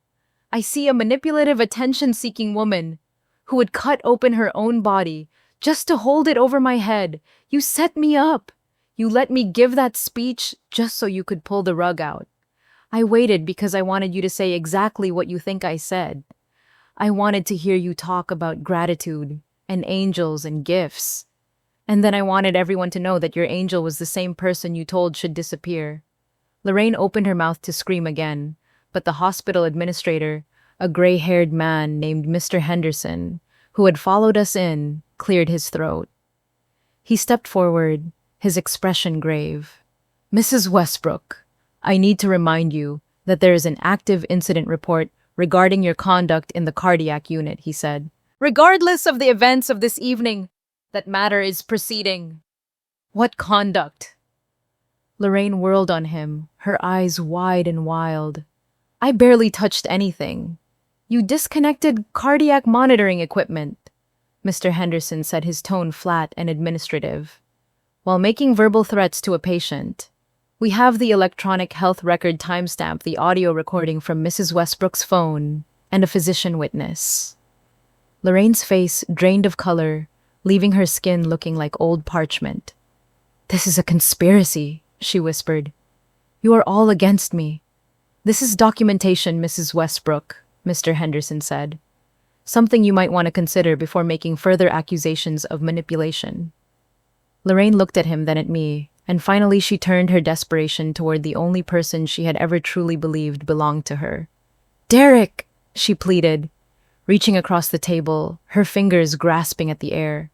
I see a manipulative, attention-seeking woman who would cut open her own body just to hold it over my head. You set me up. You let me give that speech just so you could pull the rug out. I waited because I wanted you to say exactly what you think I said. I wanted to hear you talk about gratitude and angels and gifts. And then I wanted everyone to know that your angel was the same person you told should disappear." Lorraine opened her mouth to scream again, but the hospital administrator, a gray-haired man named Mr. Henderson, who had followed us in, cleared his throat. He stepped forward, his expression grave. "Mrs. Westbrook, I need to remind you that there is an active incident report regarding your conduct in the cardiac unit," he said. "Regardless of the events of this evening, that matter is proceeding." "What conduct?" Lorraine whirled on him, her eyes wide and wild. I barely touched anything. You disconnected cardiac monitoring equipment, Mr. Henderson said, his tone flat and administrative. While making verbal threats to a patient, we have the electronic health record timestamp, the audio recording from Mrs. Westbrook's phone, and a physician witness. Lorraine's face drained of color, leaving her skin looking like old parchment. This is a conspiracy, she whispered. You are all against me. This is documentation, Mrs. Westbrook, Mr. Henderson said. Something you might want to consider before making further accusations of manipulation. Lorraine looked at him, then at me, and finally she turned her desperation toward the only person she had ever truly believed belonged to her. Derek, she pleaded, reaching across the table, her fingers grasping at the air.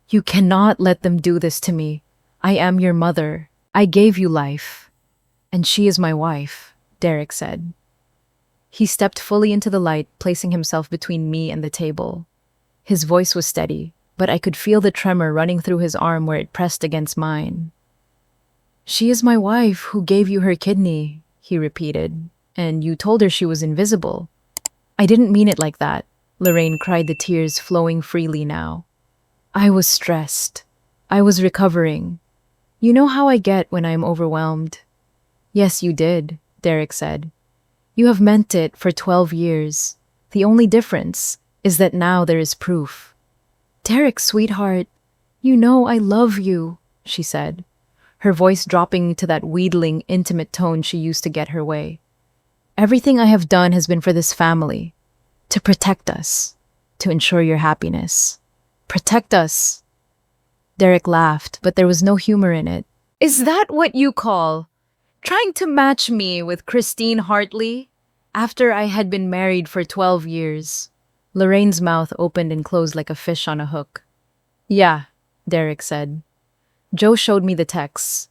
You cannot let them do this to me. I am your mother. I gave you life. And she is my wife, Derek said. He stepped fully into the light, placing himself between me and the table. His voice was steady, but I could feel the tremor running through his arm where it pressed against mine. She is my wife who gave you her kidney, he repeated, and you told her she was invisible. I didn't mean it like that, Lorraine cried, the tears flowing freely now. I was stressed. I was recovering. You know how I get when I am overwhelmed. Yes, you did, Derek said. You have meant it for 12 years. The only difference is that now there is proof. Derek, sweetheart, you know I love you, she said, her voice dropping to that wheedling, intimate tone she used to get her way. Everything I have done has been for this family, to protect us, to ensure your happiness. Protect us. Derek laughed, but there was no humor in it. Is that what you call trying to match me with Christine Hartley after I had been married for 12 years? Lorraine's mouth opened and closed like a fish on a hook. Yeah, Derek said. Joe showed me the texts.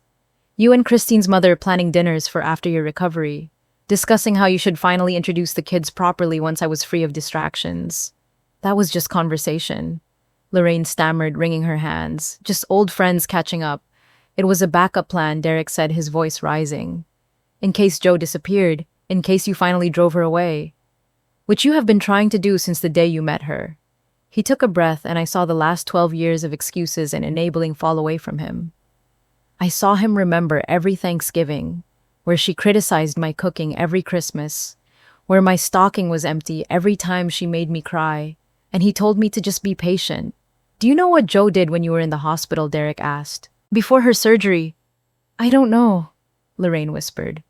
You and Christine's mother planning dinners for after your recovery, discussing how you should finally introduce the kids properly once I was free of distractions. That was just conversation. Lorraine stammered, wringing her hands. Just old friends catching up. It was a backup plan, Derek said, his voice rising. In case Joe disappeared, in case you finally drove her away. Which you have been trying to do since the day you met her. He took a breath, and I saw the last 12 years of excuses and enabling fall away from him. I saw him remember every Thanksgiving, where she criticized my cooking every Christmas, where my stocking was empty every time she made me cry, and he told me to just be patient. Do you know what Joe did when you were in the hospital? Derek asked. Before her surgery. I don't know, Lorraine whispered.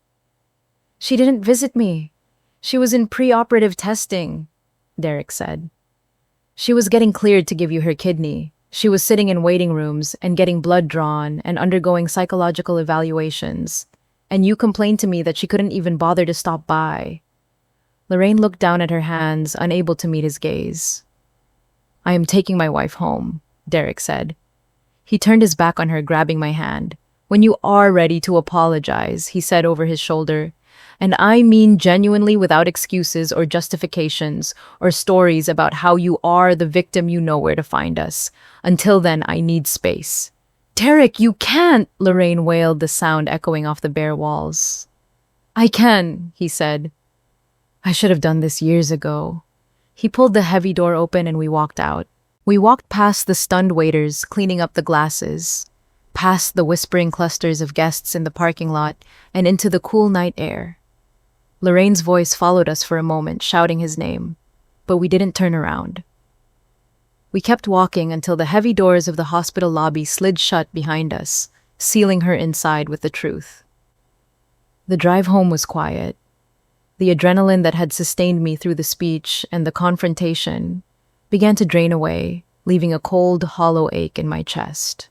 She didn't visit me. She was in pre-operative testing, Derek said. She was getting cleared to give you her kidney. She was sitting in waiting rooms and getting blood drawn and undergoing psychological evaluations. And you complained to me that she couldn't even bother to stop by. Lorraine looked down at her hands, unable to meet his gaze. I am taking my wife home, Derek said. He turned his back on her, grabbing my hand. When you are ready to apologize, he said over his shoulder. And I mean genuinely, without excuses or justifications or stories about how you are the victim. You know where to find us. Until then, I need space. Derek, you can't, Lorraine wailed, the sound echoing off the bare walls. I can, he said. I should have done this years ago. He pulled the heavy door open and we walked out. We walked past the stunned waiters cleaning up the glasses, past the whispering clusters of guests in the parking lot, and into the cool night air. Lorraine's voice followed us for a moment, shouting his name, but we didn't turn around. We kept walking until the heavy doors of the hospital lobby slid shut behind us, sealing her inside with the truth. The drive home was quiet. The adrenaline that had sustained me through the speech and the confrontation began to drain away, leaving a cold, hollow ache in my chest.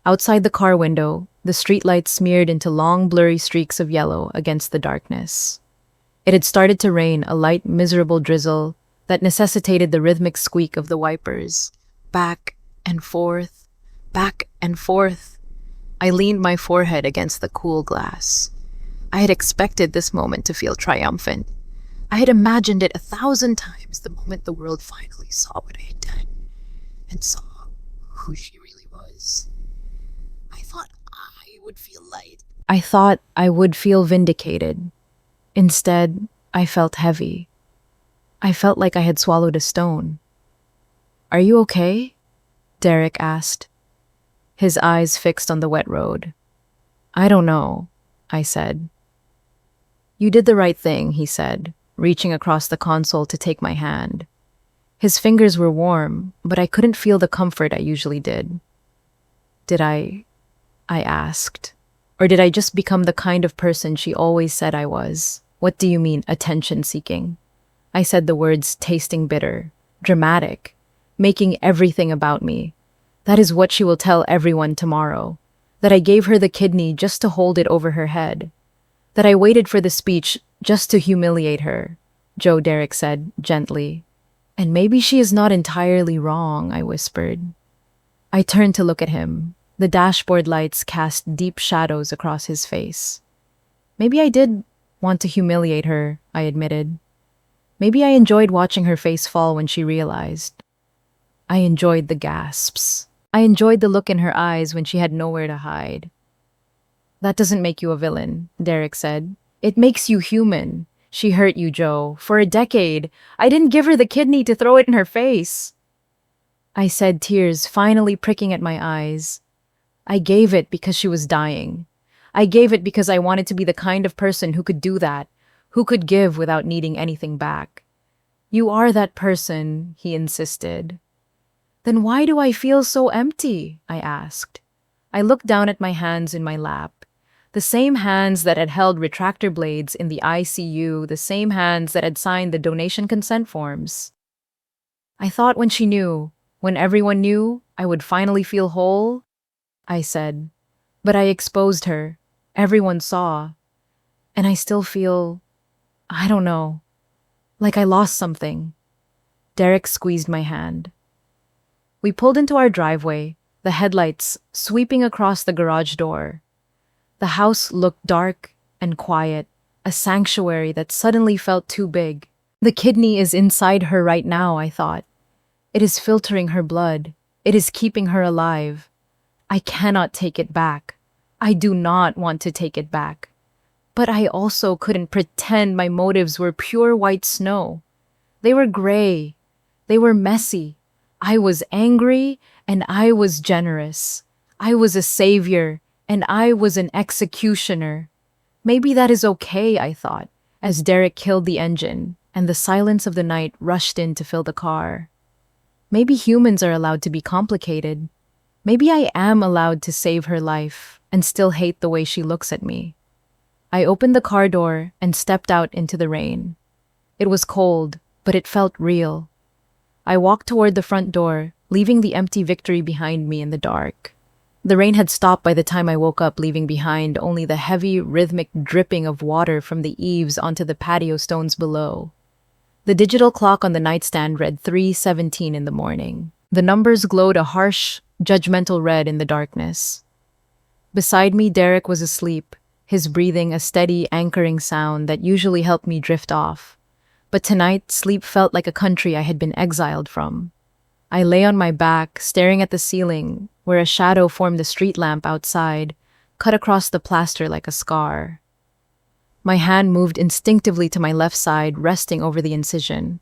Outside the car window, the streetlights smeared into long, blurry streaks of yellow against the darkness. It had started to rain, a light, miserable drizzle that necessitated the rhythmic squeak of the wipers. Back and forth, back and forth. I leaned my forehead against the cool glass. I had expected this moment to feel triumphant. I had imagined it 1,000 times, the moment the world finally saw what I had done and saw who she really was. I thought I would feel light. I thought I would feel vindicated. Instead, I felt heavy. I felt like I had swallowed a stone. Are you okay? Derek asked, his eyes fixed on the wet road. I don't know, I said. You did the right thing, he said, reaching across the console to take my hand. His fingers were warm, but I couldn't feel the comfort I usually did. Did I asked. Or did I just become the kind of person she always said I was? What do you mean, attention-seeking? I said the words tasting bitter, dramatic, making everything about me. That is what she will tell everyone tomorrow. That I gave her the kidney just to hold it over her head. That I waited for the speech just to humiliate her, Joe Derek said gently. And maybe she is not entirely wrong, I whispered. I turned to look at him. The dashboard lights cast deep shadows across his face. Maybe I did want to humiliate her, I admitted. Maybe I enjoyed watching her face fall when she realized. I enjoyed the gasps. I enjoyed the look in her eyes when she had nowhere to hide. That doesn't make you a villain, Derek said. It makes you human. She hurt you, Joe. For a decade, I didn't give her the kidney to throw it in her face. I said, tears finally pricking at my eyes. I gave it because she was dying. I gave it because I wanted to be the kind of person who could do that, who could give without needing anything back. You are that person, he insisted. Then why do I feel so empty? I asked. I looked down at my hands in my lap. The same hands that had held retractor blades in the ICU, the same hands that had signed the donation consent forms. I thought when she knew, when everyone knew, I would finally feel whole, I said. But I exposed her. Everyone saw. And I still feel, I don't know, like I lost something. Derek squeezed my hand. We pulled into our driveway, the headlights sweeping across the garage door. The house looked dark and quiet, a sanctuary that suddenly felt too big. The kidney is inside her right now, I thought. It is filtering her blood. It is keeping her alive. I cannot take it back. I do not want to take it back. But I also couldn't pretend my motives were pure white snow. They were gray. They were messy. I was angry and I was generous. I was a savior and I was an executioner. Maybe that is okay, I thought, as Derek killed the engine and the silence of the night rushed in to fill the car. Maybe humans are allowed to be complicated. Maybe I am allowed to save her life and still hate the way she looks at me. I opened the car door and stepped out into the rain. It was cold, but it felt real. I walked toward the front door, leaving the empty Victory behind me in the dark. The rain had stopped by the time I woke up, leaving behind only the heavy, rhythmic dripping of water from the eaves onto the patio stones below. The digital clock on the nightstand read 3:17 in the morning. The numbers glowed a harsh, judgmental red in the darkness. Beside me, Derek was asleep, his breathing a steady, anchoring sound that usually helped me drift off. But tonight, sleep felt like a country I had been exiled from. I lay on my back, staring at the ceiling, where a shadow formed the street lamp outside, cut across the plaster like a scar. My hand moved instinctively to my left side, resting over the incision.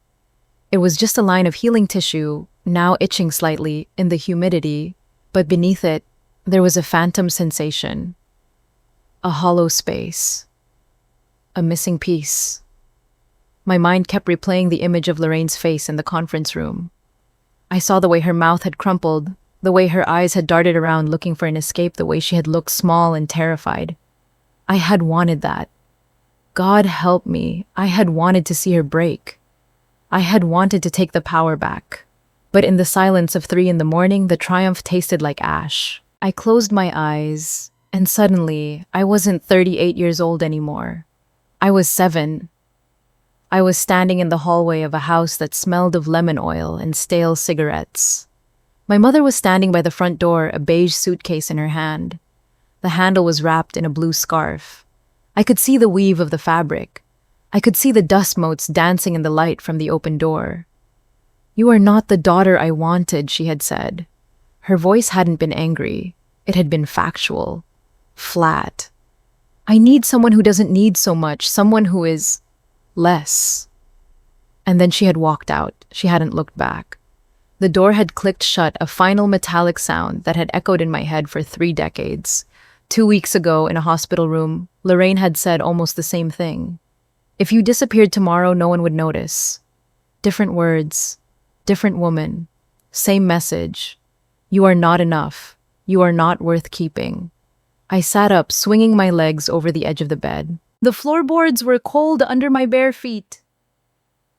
It was just a line of healing tissue, now itching slightly in the humidity, but beneath it, there was a phantom sensation. A hollow space. A missing piece. My mind kept replaying the image of Lorraine's face in the conference room. I saw the way her mouth had crumpled, the way her eyes had darted around looking for an escape, the way she had looked small and terrified. I had wanted that. God help me, I had wanted to see her break. I had wanted to take the power back. But in the silence of 3 a.m, the triumph tasted like ash. I closed my eyes, and suddenly, I wasn't 38 years old anymore. I was 7. I was standing in the hallway of a house that smelled of lemon oil and stale cigarettes. My mother was standing by the front door, a beige suitcase in her hand. The handle was wrapped in a blue scarf. I could see the weave of the fabric. I could see the dust motes dancing in the light from the open door. "You are not the daughter I wanted," she had said. Her voice hadn't been angry. It had been factual. flat. I need someone who doesn't need so much, someone who is less. And then she had walked out. She hadn't looked back. The door had clicked shut, a final metallic sound that had echoed in my head for 3 decades. 2 weeks ago, in a hospital room, Lorraine had said almost the same thing. If you disappeared tomorrow, no one would notice. Different words, different woman, same message. You are not enough. You are not worth keeping. I sat up, swinging my legs over the edge of the bed. The floorboards were cold under my bare feet.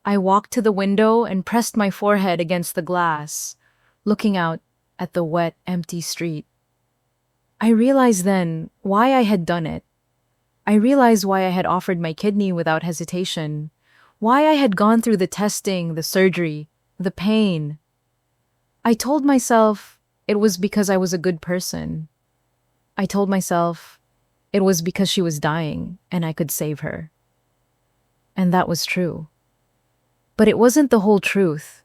I walked to the window and pressed my forehead against the glass, looking out at the wet, empty street. I realized then why I had done it. I realized why I had offered my kidney without hesitation, why I had gone through the testing, the surgery, the pain. I told myself it was because I was a good person. I told myself it was because she was dying and I could save her. And that was true. But it wasn't the whole truth.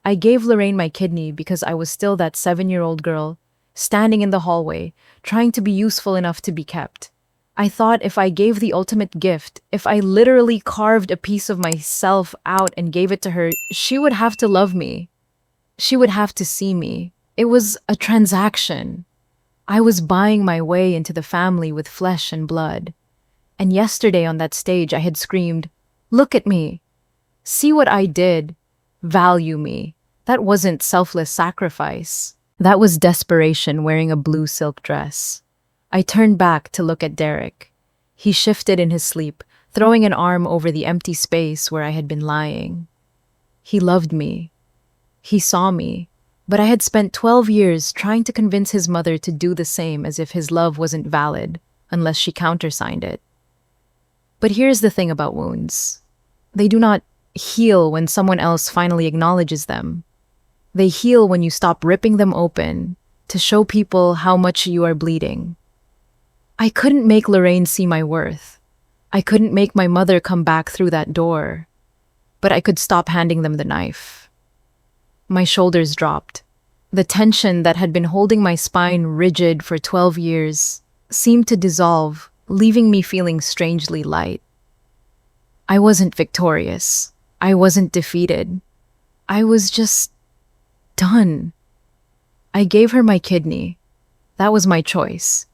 I gave Lorraine my kidney because I was still that 7-year-old girl, standing in the hallway, trying to be useful enough to be kept. I thought if I gave the ultimate gift, if I literally carved a piece of myself out and gave it to her, she would have to love me. She would have to see me. It was a transaction. I was buying my way into the family with flesh and blood. And yesterday on that stage, I had screamed, "Look at me. See what I did. Value me." That wasn't selfless sacrifice. That was desperation wearing a blue silk dress. I turned back to look at Derek. He shifted in his sleep, throwing an arm over the empty space where I had been lying. He loved me. He saw me. But I had spent 12 years trying to convince his mother to do the same, as if his love wasn't valid unless she countersigned it. But here's the thing about wounds. They do not heal when someone else finally acknowledges them. They heal when you stop ripping them open to show people how much you are bleeding. I couldn't make Lorraine see my worth. I couldn't make my mother come back through that door. But I could stop handing them the knife. My shoulders dropped. The tension that had been holding my spine rigid for 12 years seemed to dissolve, leaving me feeling strangely light. I wasn't victorious. I wasn't defeated. I was just done. I gave her my kidney. That was my choice.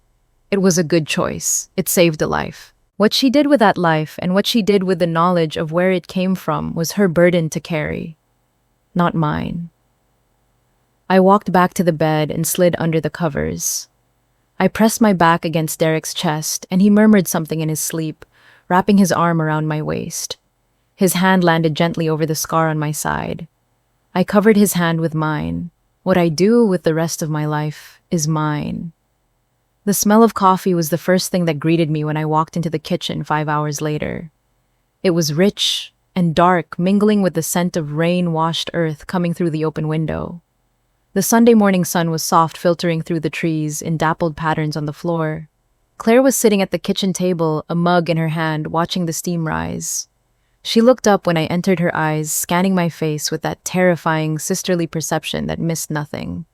It was a good choice. It saved a life. What she did with that life and what she did with the knowledge of where it came from was her burden to carry, not mine. I walked back to the bed and slid under the covers. I pressed my back against Derek's chest, and he murmured something in his sleep, wrapping his arm around my waist. His hand landed gently over the scar on my side. I covered his hand with mine. What I do with the rest of my life is mine. The smell of coffee was the first thing that greeted me when I walked into the kitchen 5 hours later. It was rich and dark, mingling with the scent of rain-washed earth coming through the open window. The Sunday morning sun was soft, filtering through the trees in dappled patterns on the floor. Claire was sitting at the kitchen table, a mug in her hand, watching the steam rise. She looked up when I entered, her eyes scanning my face with that terrifying sisterly perception that missed nothing.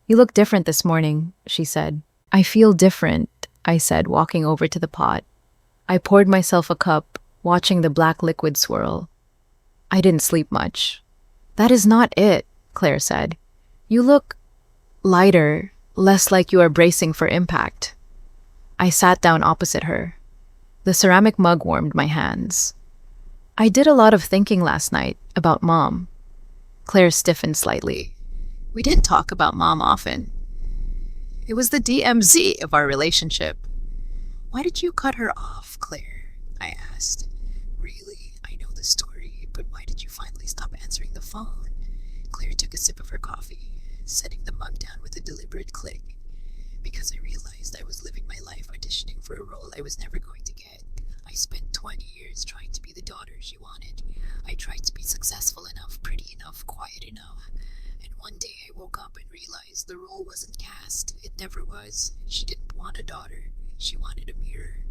"You look different this morning," she said. "I feel different," I said, walking over to the pot. I poured myself a cup, watching the black liquid swirl. "I didn't sleep much." "That is not it," Claire said. "You look lighter, less like you are bracing for impact." I sat down opposite her. The ceramic mug warmed my hands. "I did a lot of thinking last night about Mom." Claire stiffened slightly. "We didn't talk about Mom often. It was the DMZ of our relationship." "Why did you cut her off, Claire?" I asked. "Really, I know the story, but why did you finally stop answering the phone?" Claire took a sip of her coffee, setting the mug down with a deliberate click. "Because I realized I was living my life auditioning for a role I was never going to get. I spent 20 years trying to be the daughter she wanted. I tried to be successful enough, pretty enough, quiet enough. And one day I woke up and realized the role wasn't cast. It never was. She didn't want a daughter. She wanted a mirror."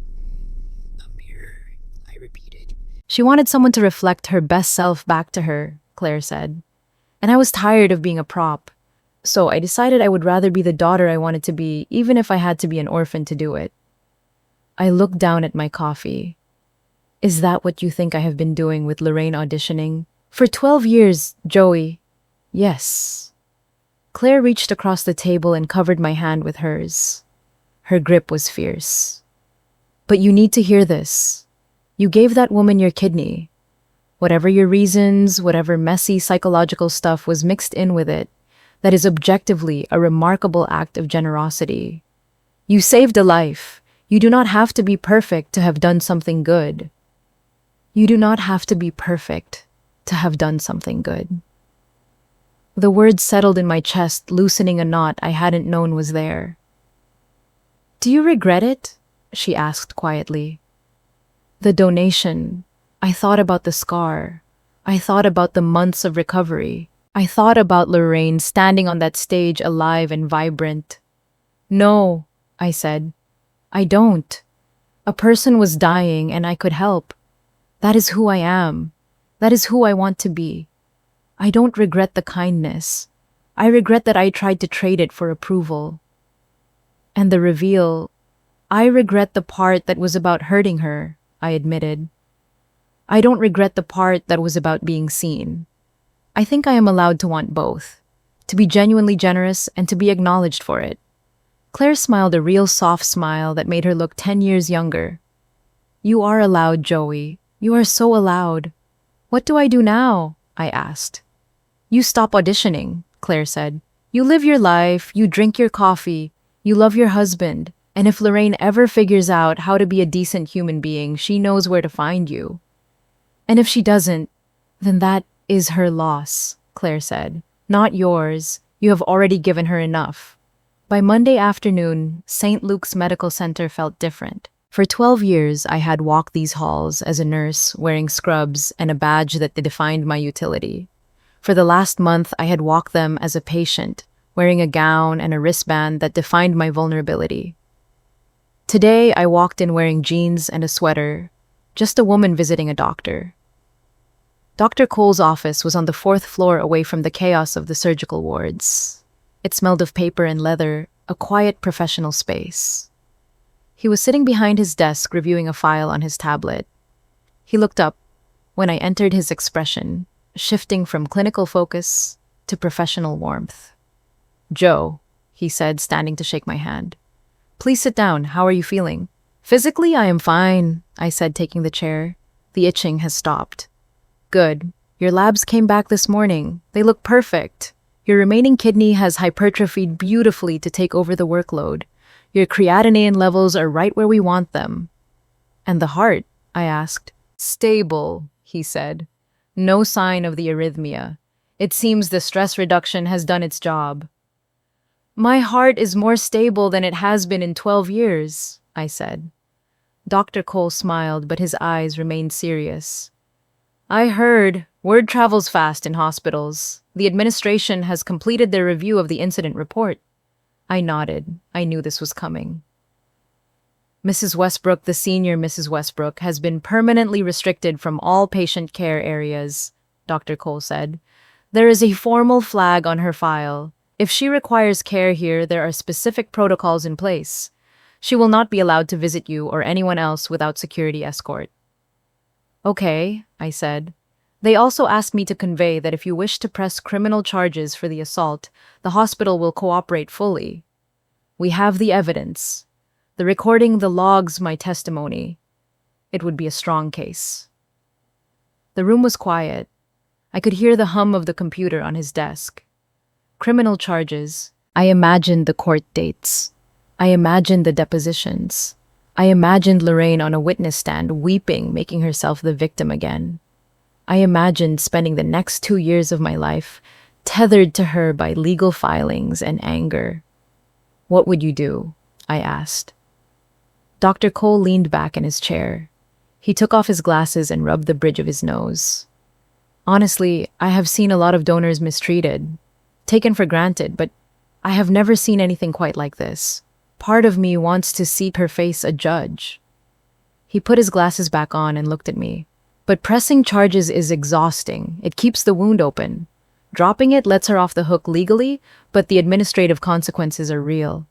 "A mirror," I repeated. "She wanted someone to reflect her best self back to her," Claire said. "And I was tired of being a prop. So I decided I would rather be the daughter I wanted to be, even if I had to be an orphan to do it. I looked down at my coffee. Is that what you think I have been doing with Lorraine auditioning? For 12 years, Joey. Yes. Claire reached across the table and covered my hand with hers. Her grip was fierce. But you need to hear this. You gave that woman your kidney. Whatever your reasons, whatever messy psychological stuff was mixed in with it, that is objectively a remarkable act of generosity. You saved a life. You do not have to be perfect to have done something good. You do not have to be perfect to have done something good. The words settled in my chest, loosening a knot I hadn't known was there. Do you regret it? She asked quietly. The donation. I thought about the scar. I thought about the months of recovery. I thought about Lorraine standing on that stage alive and vibrant. No, I said. I don't. A person was dying and I could help. That is who I am. That is who I want to be. I don't regret the kindness. I regret that I tried to trade it for approval. And the reveal, I regret the part that was about hurting her, I admitted. I don't regret the part that was about being seen. I think I am allowed to want both, to be genuinely generous and to be acknowledged for it. Claire smiled a real soft smile that made her look 10 years younger. You are allowed, Joey. You are so allowed. What do I do now? I asked. You stop auditioning, Claire said. You live your life, you drink your coffee, you love your husband, and if Lorraine ever figures out how to be a decent human being, she knows where to find you. And if she doesn't, then that is her loss, Claire said. Not yours. You have already given her enough. By Monday afternoon, St. Luke's Medical Center felt different. For 12 years, I had walked these halls as a nurse, wearing scrubs and a badge that defined my utility. For the last month, I had walked them as a patient, wearing a gown and a wristband that defined my vulnerability. Today, I walked in wearing jeans and a sweater, just a woman visiting a doctor. Dr. Cole's office was on the 4th floor away from the chaos of the surgical wards. It smelled of paper and leather, a quiet professional space. He was sitting behind his desk reviewing a file on his tablet. He looked up when I entered, his expression shifting from clinical focus to professional warmth. Joe, he said, standing to shake my hand. Please sit down. How are you feeling? Physically, I am fine, I said, taking the chair. The itching has stopped. Good. Your labs came back this morning. They look perfect. Your remaining kidney has hypertrophied beautifully to take over the workload. Your creatinine levels are right where we want them. And the heart? I asked. Stable, he said. No sign of the arrhythmia. It seems the stress reduction has done its job. My heart is more stable than it has been in 12 years, I said. Dr. Cole smiled, but his eyes remained serious. I heard. Word travels fast in hospitals. The administration has completed their review of the incident report. I nodded. I knew this was coming. Mrs. Westbrook, the senior Mrs. Westbrook, has been permanently restricted from all patient care areas, Dr. Cole said. There is a formal flag on her file. If she requires care here, there are specific protocols in place. She will not be allowed to visit you or anyone else without security escort. Okay, I said. They also asked me to convey that if you wish to press criminal charges for the assault, the hospital will cooperate fully. We have the evidence. The recording, the logs, my testimony. It would be a strong case. The room was quiet. I could hear the hum of the computer on his desk. Criminal charges. I imagined the court dates. I imagined the depositions. I imagined Lorraine on a witness stand, weeping, making herself the victim again. I imagined spending the next 2 years of my life tethered to her by legal filings and anger. What would you do? I asked. Dr. Cole leaned back in his chair. He took off his glasses and rubbed the bridge of his nose. Honestly, I have seen a lot of donors mistreated, taken for granted, but I have never seen anything quite like this. Part of me wants to see her face a judge. He put his glasses back on and looked at me. But pressing charges is exhausting. It keeps the wound open. Dropping it lets her off the hook legally, but the administrative consequences are real.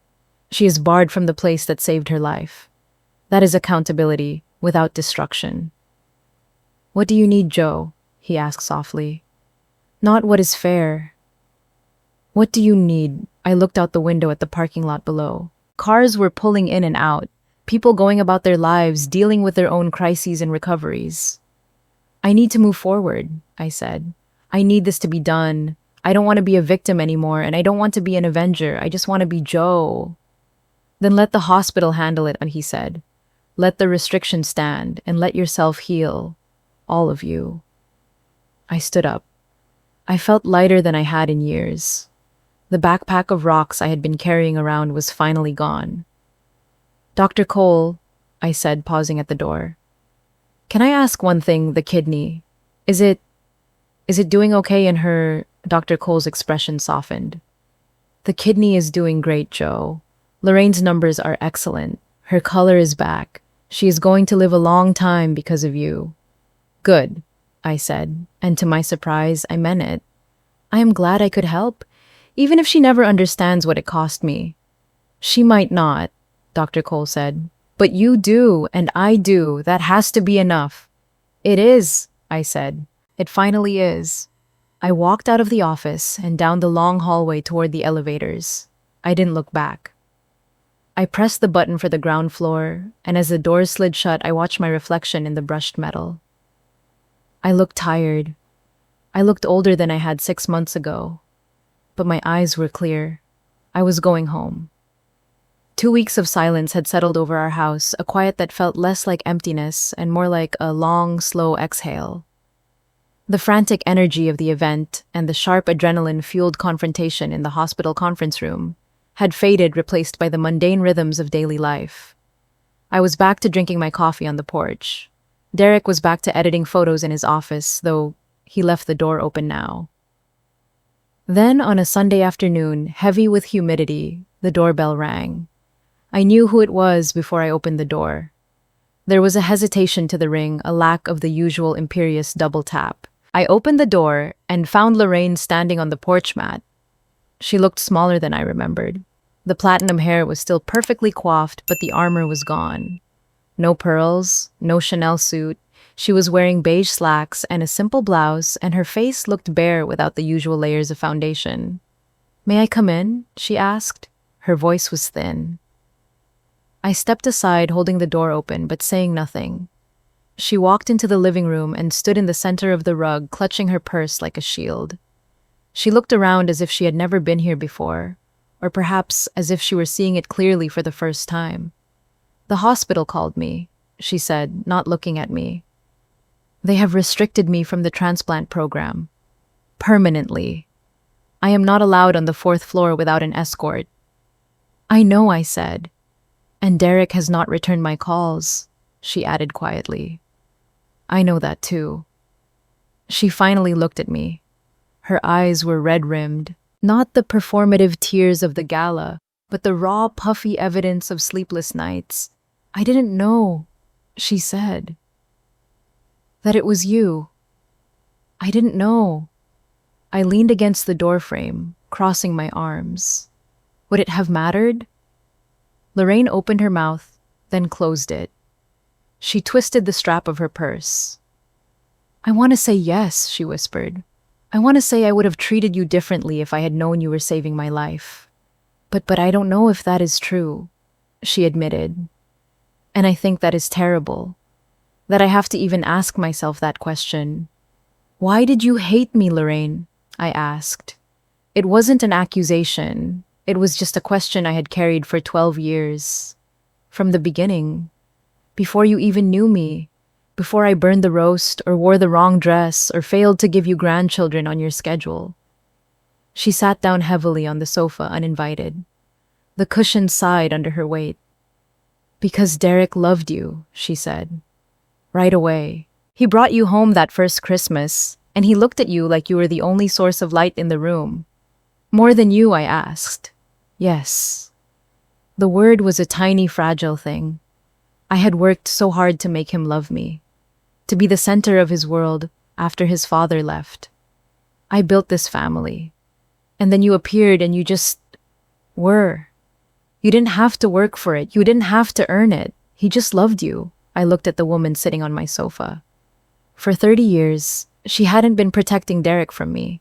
She is barred from the place that saved her life. That is accountability without destruction. "What do you need, Joe?" he asked softly. "Not what is fair. What do you need?" I looked out the window at the parking lot below. Cars were pulling in and out, people going about their lives, dealing with their own crises and recoveries. "I need to move forward," I said. "I need this to be done. I don't want to be a victim anymore, and I don't want to be an avenger. I just want to be Joe." "Then let the hospital handle it," he said. "Let the restrictions stand, and let yourself heal. All of you." I stood up. I felt lighter than I had in years. The backpack of rocks I had been carrying around was finally gone. "Dr. Cole," I said, pausing at the door. "Can I ask one thing, the kidney? Is it doing okay in her?" Dr. Cole's expression softened. "The kidney is doing great, Joe. Lorraine's numbers are excellent. Her color is back. She is going to live a long time because of you." "Good," I said, and to my surprise, I meant it. I am glad I could help, even if she never understands what it cost me. "She might not," Dr. Cole said, "but you do, and I do. That has to be enough." "It is," I said. "It finally is." I walked out of the office and down the long hallway toward the elevators. I didn't look back. I pressed the button for the ground floor, and as the doors slid shut, I watched my reflection in the brushed metal. I looked tired. I looked older than I had 6 months ago. But my eyes were clear. I was going home. 2 weeks of silence had settled over our house, a quiet that felt less like emptiness and more like a long, slow exhale. The frantic energy of the event and the sharp adrenaline-fueled confrontation in the hospital conference room had faded, replaced by the mundane rhythms of daily life. I was back to drinking my coffee on the porch. Derek was back to editing photos in his office, though he left the door open now. Then, on a Sunday afternoon, heavy with humidity, the doorbell rang. I knew who it was before I opened the door. There was a hesitation to the ring, a lack of the usual imperious double tap. I opened the door and found Lorraine standing on the porch mat. She looked smaller than I remembered. The platinum hair was still perfectly coiffed, but the armor was gone. No pearls, no Chanel suit. She was wearing beige slacks and a simple blouse, and her face looked bare without the usual layers of foundation. "May I come in?" she asked. Her voice was thin. I stepped aside, holding the door open, but saying nothing. She walked into the living room and stood in the center of the rug, clutching her purse like a shield. She looked around as if she had never been here before, or perhaps as if she were seeing it clearly for the first time. "The hospital called me," she said, not looking at me. "They have restricted me from the transplant program. Permanently. I am not allowed on the 4th floor without an escort." "I know," I said. "And Derek has not returned my calls," she added quietly. "I know that too." She finally looked at me. Her eyes were red-rimmed, not the performative tears of the gala, but the raw, puffy evidence of sleepless nights. "I didn't know," she said, "that it was you. I didn't know." I leaned against the doorframe, crossing my arms. Would it have mattered? Lorraine opened her mouth, then closed it. She twisted the strap of her purse. "I want to say yes," she whispered. "I want to say I would have treated you differently if I had known you were saving my life. But I don't know if that is true," she admitted. "And I think that is terrible. That I have to even ask myself that question. Why did you hate me, Lorraine?" I asked. It wasn't an accusation. It was just a question I had carried for 12 years. From the beginning. Before you even knew me. Before I burned the roast, or wore the wrong dress, or failed to give you grandchildren on your schedule. She sat down heavily on the sofa, uninvited. The cushion sighed under her weight. "Because Derek loved you," she said. "Right away. He brought you home that first Christmas, and he looked at you like you were the only source of light in the room." "More than you?" I asked. "Yes." The word was a tiny, fragile thing. I had worked so hard to make him love me, to be the center of his world after his father left. I built this family. And then you appeared and you just were. You didn't have to work for it. You didn't have to earn it. He just loved you. I looked at the woman sitting on my sofa. For 30 years, she hadn't been protecting Derek from me.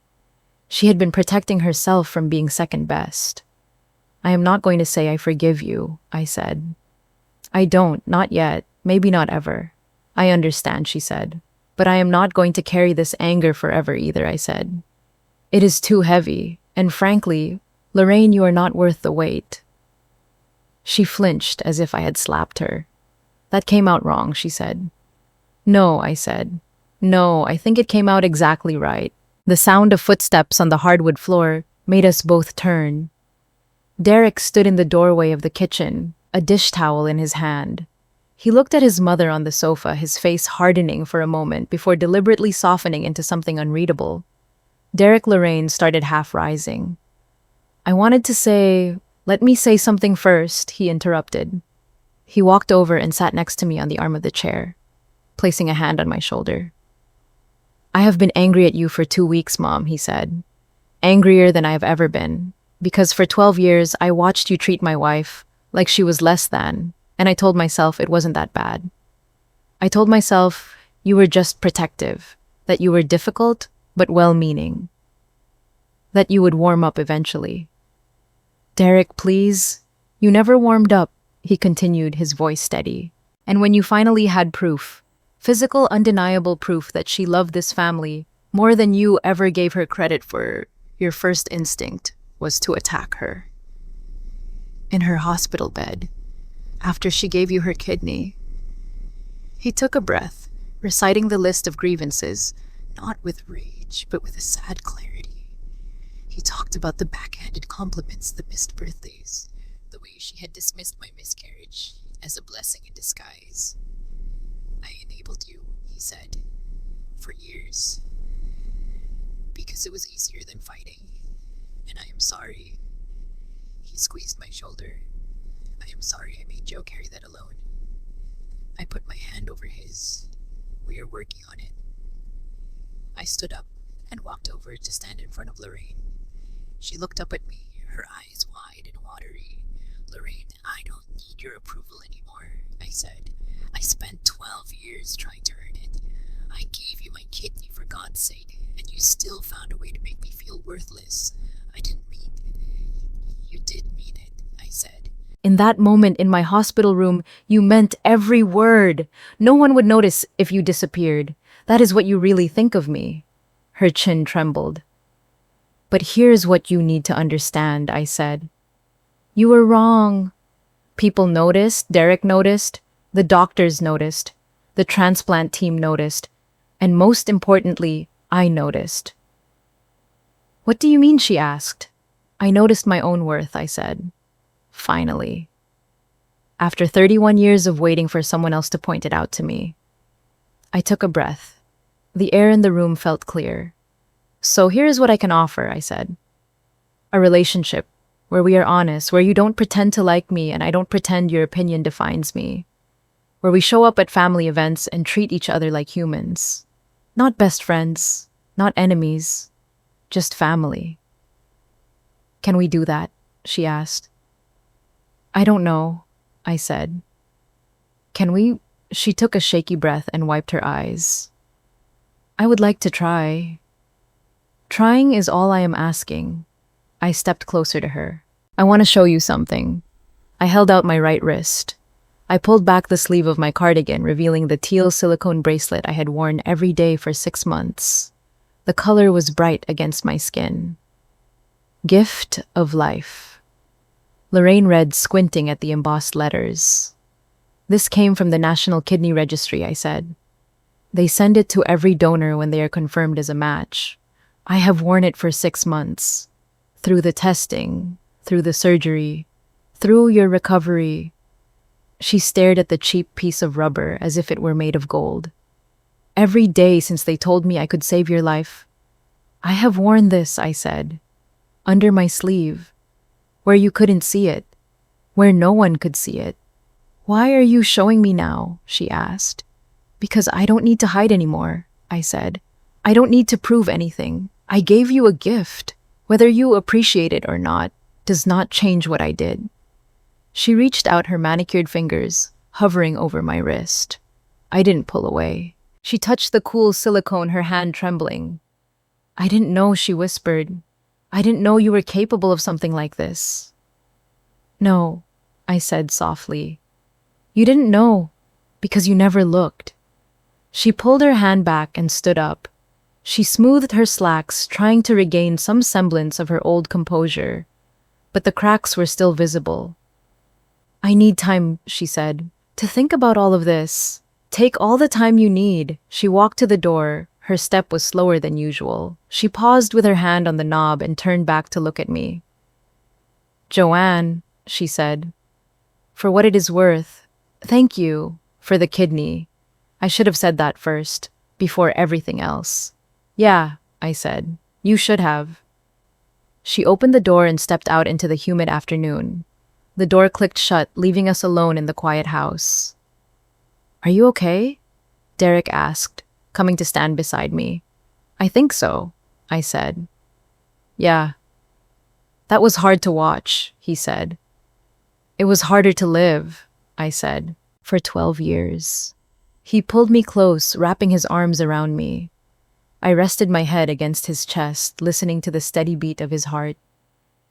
She had been protecting herself from being second best. I am not going to say I forgive you, I said. I don't, not yet, maybe not ever. I understand, she said. But I am not going to carry this anger forever either, I said. It is too heavy, and frankly, Lorraine, you are not worth the weight. She flinched as if I had slapped her. That came out wrong, she said. No, I said. No, I think it came out exactly right. The sound of footsteps on the hardwood floor made us both turn. Derek stood in the doorway of the kitchen, a dish towel in his hand. He looked at his mother on the sofa, his face hardening for a moment before deliberately softening into something unreadable. Derek Lorraine started half rising. I wanted to say, let me say something first, he interrupted. He walked over and sat next to me on the arm of the chair, placing a hand on my shoulder. I have been angry at you for 2 weeks, Mom, he said. Angrier than I have ever been. Because for 12 years, I watched you treat my wife like she was less than, and I told myself it wasn't that bad. I told myself you were just protective, that you were difficult but well-meaning, that you would warm up eventually. Derek, please. You never warmed up, he continued, his voice steady. And when you finally had proof, physical, undeniable proof that she loved this family more than you ever gave her credit for, your first instinct was to attack her. In her hospital bed, after she gave you her kidney. He took a breath, reciting the list of grievances, not with rage, but with a sad clarity. He talked about the backhanded compliments, the missed birthdays, the way she had dismissed my miscarriage as a blessing in disguise. I enabled you, he said, for years, because it was easier than fighting, and I am sorry. He squeezed my shoulder. I am sorry I made Joe carry that alone. I put my hand over his. We are working on it. I stood up and walked over to stand in front of Lorraine. She looked up at me, her eyes wide and watery. Lorraine, I don't need your approval anymore, I said. I spent 12 years trying to earn it. I gave you my kidney for God's sake, and you still found a way to make me feel worthless. I didn't mean it. You did mean it, I said. In that moment in my hospital room, you meant every word. No one would notice if you disappeared. That is what you really think of me. Her chin trembled. But here's what you need to understand, I said. You were wrong. People noticed, Derek noticed, the doctors noticed, the transplant team noticed, and most importantly, I noticed. What do you mean, she asked. I noticed my own worth, I said. Finally. After 31 years of waiting for someone else to point it out to me. I took a breath. The air in the room felt clear. So here's what I can offer, I said. A relationship where we are honest, where you don't pretend to like me and I don't pretend your opinion defines me. Where we show up at family events and treat each other like humans. Not best friends, not enemies, just family. Can we do that? She asked. I don't know, I said. Can we? She took a shaky breath and wiped her eyes. I would like to try. Trying is all I am asking. I stepped closer to her. I want to show you something. I held out my right wrist. I pulled back the sleeve of my cardigan, revealing the teal silicone bracelet I had worn every day for 6 months. The color was bright against my skin. Gift of life. Lorraine read, squinting at the embossed letters. This came from the National Kidney Registry, I said. They send it to every donor when they are confirmed as a match. I have worn it for 6 months. Through the testing, through the surgery, through your recovery. She stared at the cheap piece of rubber as if it were made of gold. Every day since they told me I could save your life. I have worn this, I said. Under my sleeve. Where you couldn't see it. Where no one could see it. Why are you showing me now? She asked. Because I don't need to hide anymore, I said. I don't need to prove anything. I gave you a gift. Whether you appreciate it or not does not change what I did. She reached out her manicured fingers, hovering over my wrist. I didn't pull away. She touched the cool silicone, her hand trembling. I didn't know, she whispered. I didn't know you were capable of something like this. No, I said softly. You didn't know, because you never looked. She pulled her hand back and stood up. She smoothed her slacks, trying to regain some semblance of her old composure, but the cracks were still visible. I need time, she said, to think about all of this. Take all the time you need. She walked to the door. Her step was slower than usual. She paused with her hand on the knob and turned back to look at me. Joanne, she said, for what it is worth, thank you for the kidney. I should have said that first, before everything else. Yeah, I said, you should have. She opened the door and stepped out into the humid afternoon. The door clicked shut, leaving us alone in the quiet house. Are you okay? Derek asked, coming to stand beside me. I think so, I said. Yeah. That was hard to watch, he said. It was harder to live, I said, for 12 years. He pulled me close, wrapping his arms around me. I rested my head against his chest, listening to the steady beat of his heart.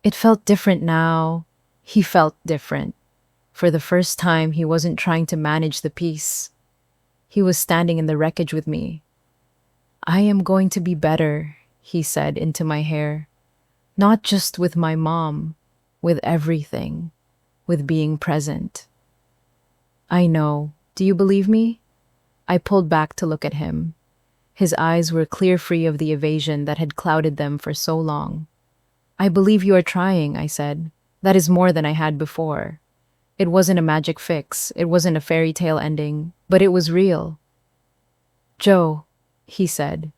It felt different now. He felt different. For the first time, he wasn't trying to manage the peace. He was standing in the wreckage with me. I am going to be better, he said into my hair. Not just with my mom, with everything, with being present. I know. Do you believe me? I pulled back to look at him. His eyes were clear, free of the evasion that had clouded them for so long. I believe you are trying, I said. That is more than I had before. It wasn't a magic fix, it wasn't a fairy tale ending, but it was real. Joe, he said.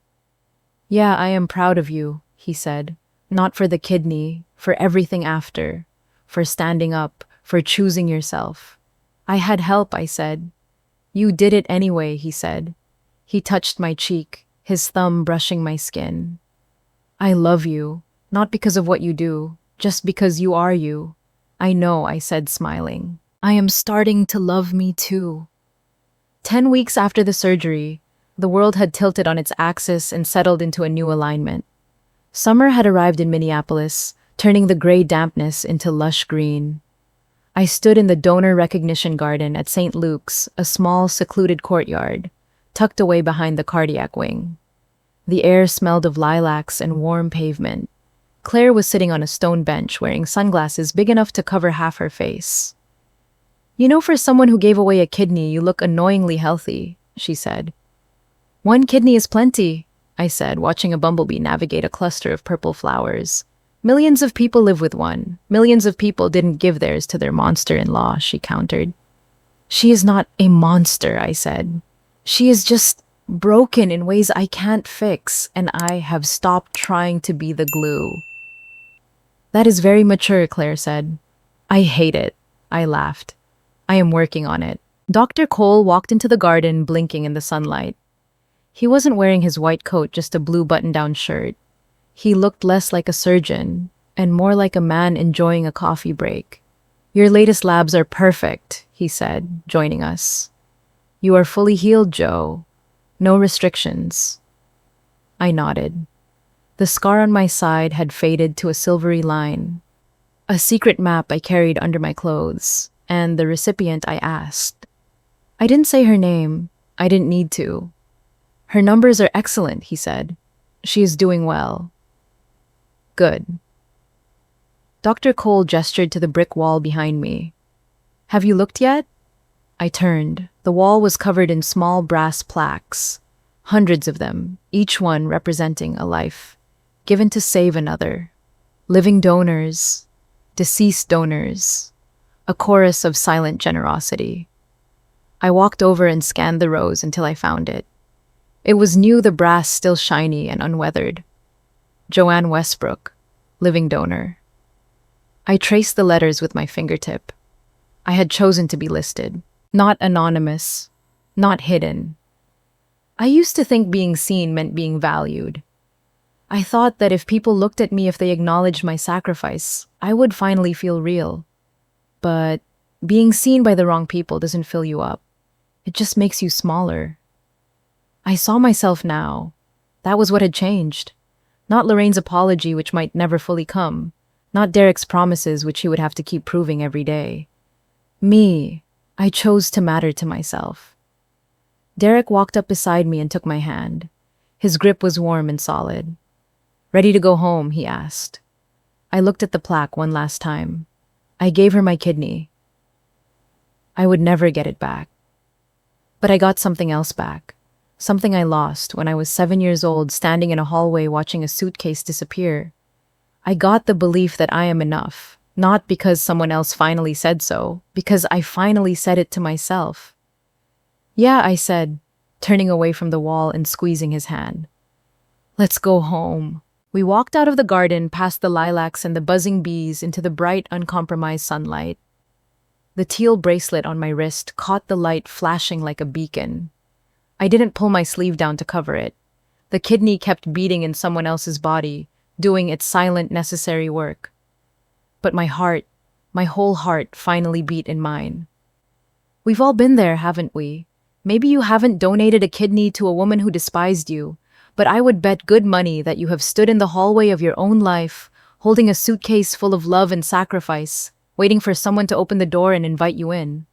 Yeah, I am proud of you, he said. Not for the kidney, for everything after, for standing up, for choosing yourself. I had help, I said. You did it anyway, he said. He touched my cheek, his thumb brushing my skin. I love you, not because of what you do, just because you are you. I know, I said, smiling. I am starting to love me too. 10 weeks after the surgery, the world had tilted on its axis and settled into a new alignment. Summer had arrived in Minneapolis, turning the gray dampness into lush green. I stood in the donor recognition garden at St. Luke's, a small, secluded courtyard, tucked away behind the cardiac wing. The air smelled of lilacs and warm pavement. Claire was sitting on a stone bench wearing sunglasses big enough to cover half her face. You know, for someone who gave away a kidney, you look annoyingly healthy, she said. One kidney is plenty, I said, watching a bumblebee navigate a cluster of purple flowers. Millions of people live with one. Millions of people didn't give theirs to their monster-in-law, she countered. She is not a monster, I said. She is just broken in ways I can't fix, and I have stopped trying to be the glue. That is very mature, Claire said. I hate it, I laughed. I am working on it. Dr. Cole walked into the garden, blinking in the sunlight. He wasn't wearing his white coat, just a blue button-down shirt. He looked less like a surgeon and more like a man enjoying a coffee break. Your latest labs are perfect, he said, joining us. You are fully healed, Joe. No restrictions. I nodded. The scar on my side had faded to a silvery line. A secret map I carried under my clothes, and the recipient I asked. I didn't say her name. I didn't need to. Her numbers are excellent, he said. She is doing well. Good. Dr. Cole gestured to the brick wall behind me. Have you looked yet? I turned. The wall was covered in small brass plaques, hundreds of them, each one representing a life, given to save another. Living donors, deceased donors, a chorus of silent generosity. I walked over and scanned the rows until I found it. It was new, the brass still shiny and unweathered. Joanne Westbrook, living donor. I traced the letters with my fingertip. I had chosen to be listed, not anonymous, not hidden. I used to think being seen meant being valued. I thought that if people looked at me, if they acknowledged my sacrifice, I would finally feel real. But being seen by the wrong people doesn't fill you up. It just makes you smaller. I saw myself now. That was what had changed. Not Lorraine's apology, which might never fully come. Not Derek's promises, which he would have to keep proving every day. Me. I chose to matter to myself. Derek walked up beside me and took my hand. His grip was warm and solid. "Ready to go home?" he asked. I looked at the plaque one last time. I gave her my kidney. I would never get it back. But I got something else back. Something I lost when I was 7 years old, standing in a hallway watching a suitcase disappear. I got the belief that I am enough, not because someone else finally said so, because I finally said it to myself. "Yeah," I said, turning away from the wall and squeezing his hand. "Let's go home." We walked out of the garden, past the lilacs and the buzzing bees, into the bright, uncompromised sunlight. The teal bracelet on my wrist caught the light, flashing like a beacon. I didn't pull my sleeve down to cover it. The kidney kept beating in someone else's body, doing its silent, necessary work. But my heart, my whole heart, finally beat in mine. We've all been there, haven't we? Maybe you haven't donated a kidney to a woman who despised you, but I would bet good money that you have stood in the hallway of your own life, holding a suitcase full of love and sacrifice, waiting for someone to open the door and invite you in.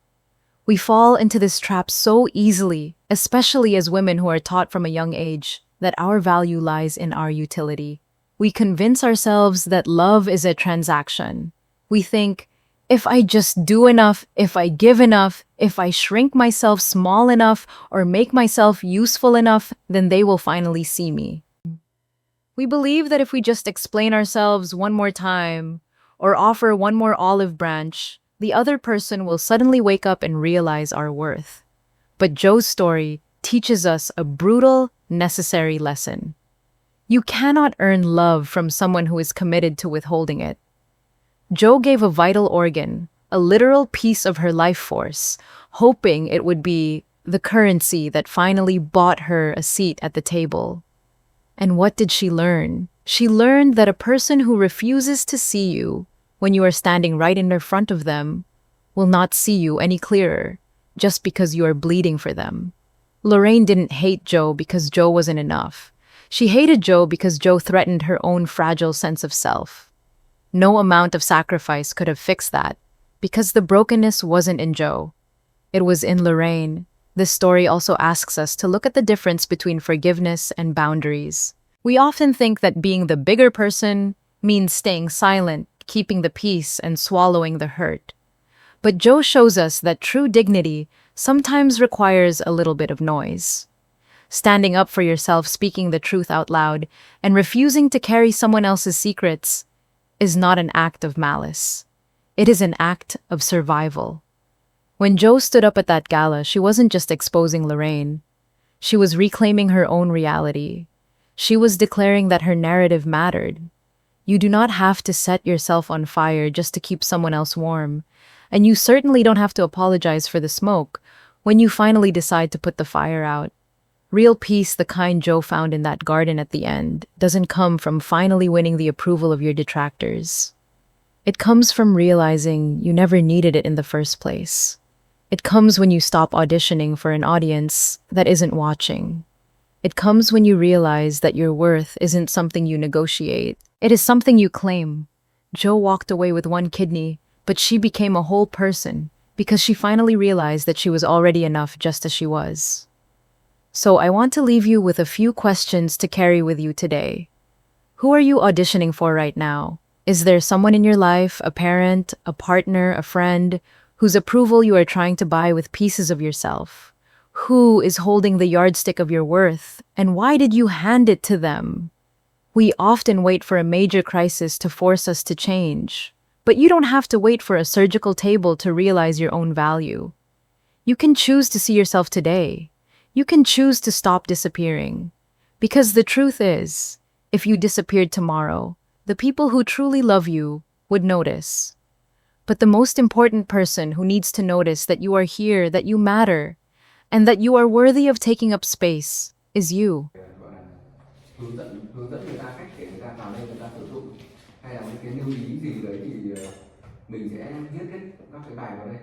We fall into this trap so easily, especially as women who are taught from a young age that our value lies in our utility. We convince ourselves that love is a transaction. We think, if I just do enough, if I give enough, if I shrink myself small enough or make myself useful enough, then they will finally see me. We believe that if we just explain ourselves one more time or offer one more olive branch, the other person will suddenly wake up and realize our worth. But Joe's story teaches us a brutal, necessary lesson. You cannot earn love from someone who is committed to withholding it. Joe gave a vital organ, a literal piece of her life force, hoping it would be the currency that finally bought her a seat at the table. And what did she learn? She learned that a person who refuses to see you when you are standing right in front of them will not see you any clearer just because you are bleeding for them. Lorraine didn't hate Joe because Joe wasn't enough. She hated Joe because Joe threatened her own fragile sense of self. No amount of sacrifice could have fixed that, because the brokenness wasn't in Joe. It was in Lorraine. This story also asks us to look at the difference between forgiveness and boundaries. We often think that being the bigger person means staying silent, keeping the peace, and swallowing the hurt. But Joe shows us that true dignity sometimes requires a little bit of noise. Standing up for yourself, speaking the truth out loud, and refusing to carry someone else's secrets is not an act of malice. It is an act of survival. When Joe stood up at that gala, she wasn't just exposing Lorraine. She was reclaiming her own reality. She was declaring that her narrative mattered. You do not have to set yourself on fire just to keep someone else warm. And you certainly don't have to apologize for the smoke when you finally decide to put the fire out. Real peace, the kind Joe found in that garden at the end, doesn't come from finally winning the approval of your detractors. It comes from realizing you never needed it in the first place. It comes when you stop auditioning for an audience that isn't watching. It comes when you realize that your worth isn't something you negotiate. It is something you claim. Joe walked away with one kidney, but she became a whole person because she finally realized that she was already enough just as she was. So I want to leave you with a few questions to carry with you today. Who are you auditioning for right now? Is there someone in your life, a parent, a partner, a friend, whose approval you are trying to buy with pieces of yourself? Who is holding the yardstick of your worth, and why did you hand it to them? We often wait for a major crisis to force us to change, but you don't have to wait for a surgical table to realize your own value. You can choose to see yourself today. You can choose to stop disappearing. Because the truth is, if you disappeared tomorrow, the people who truly love you would notice. But the most important person who needs to notice that you are here, that you matter, and that you are worthy of taking up space is you. hướng dẫn người ta cách để người ta vào đây người ta sử dụng, hay là những cái lưu ý gì đấy thì mình sẽ viết hết các cái bài vào đây.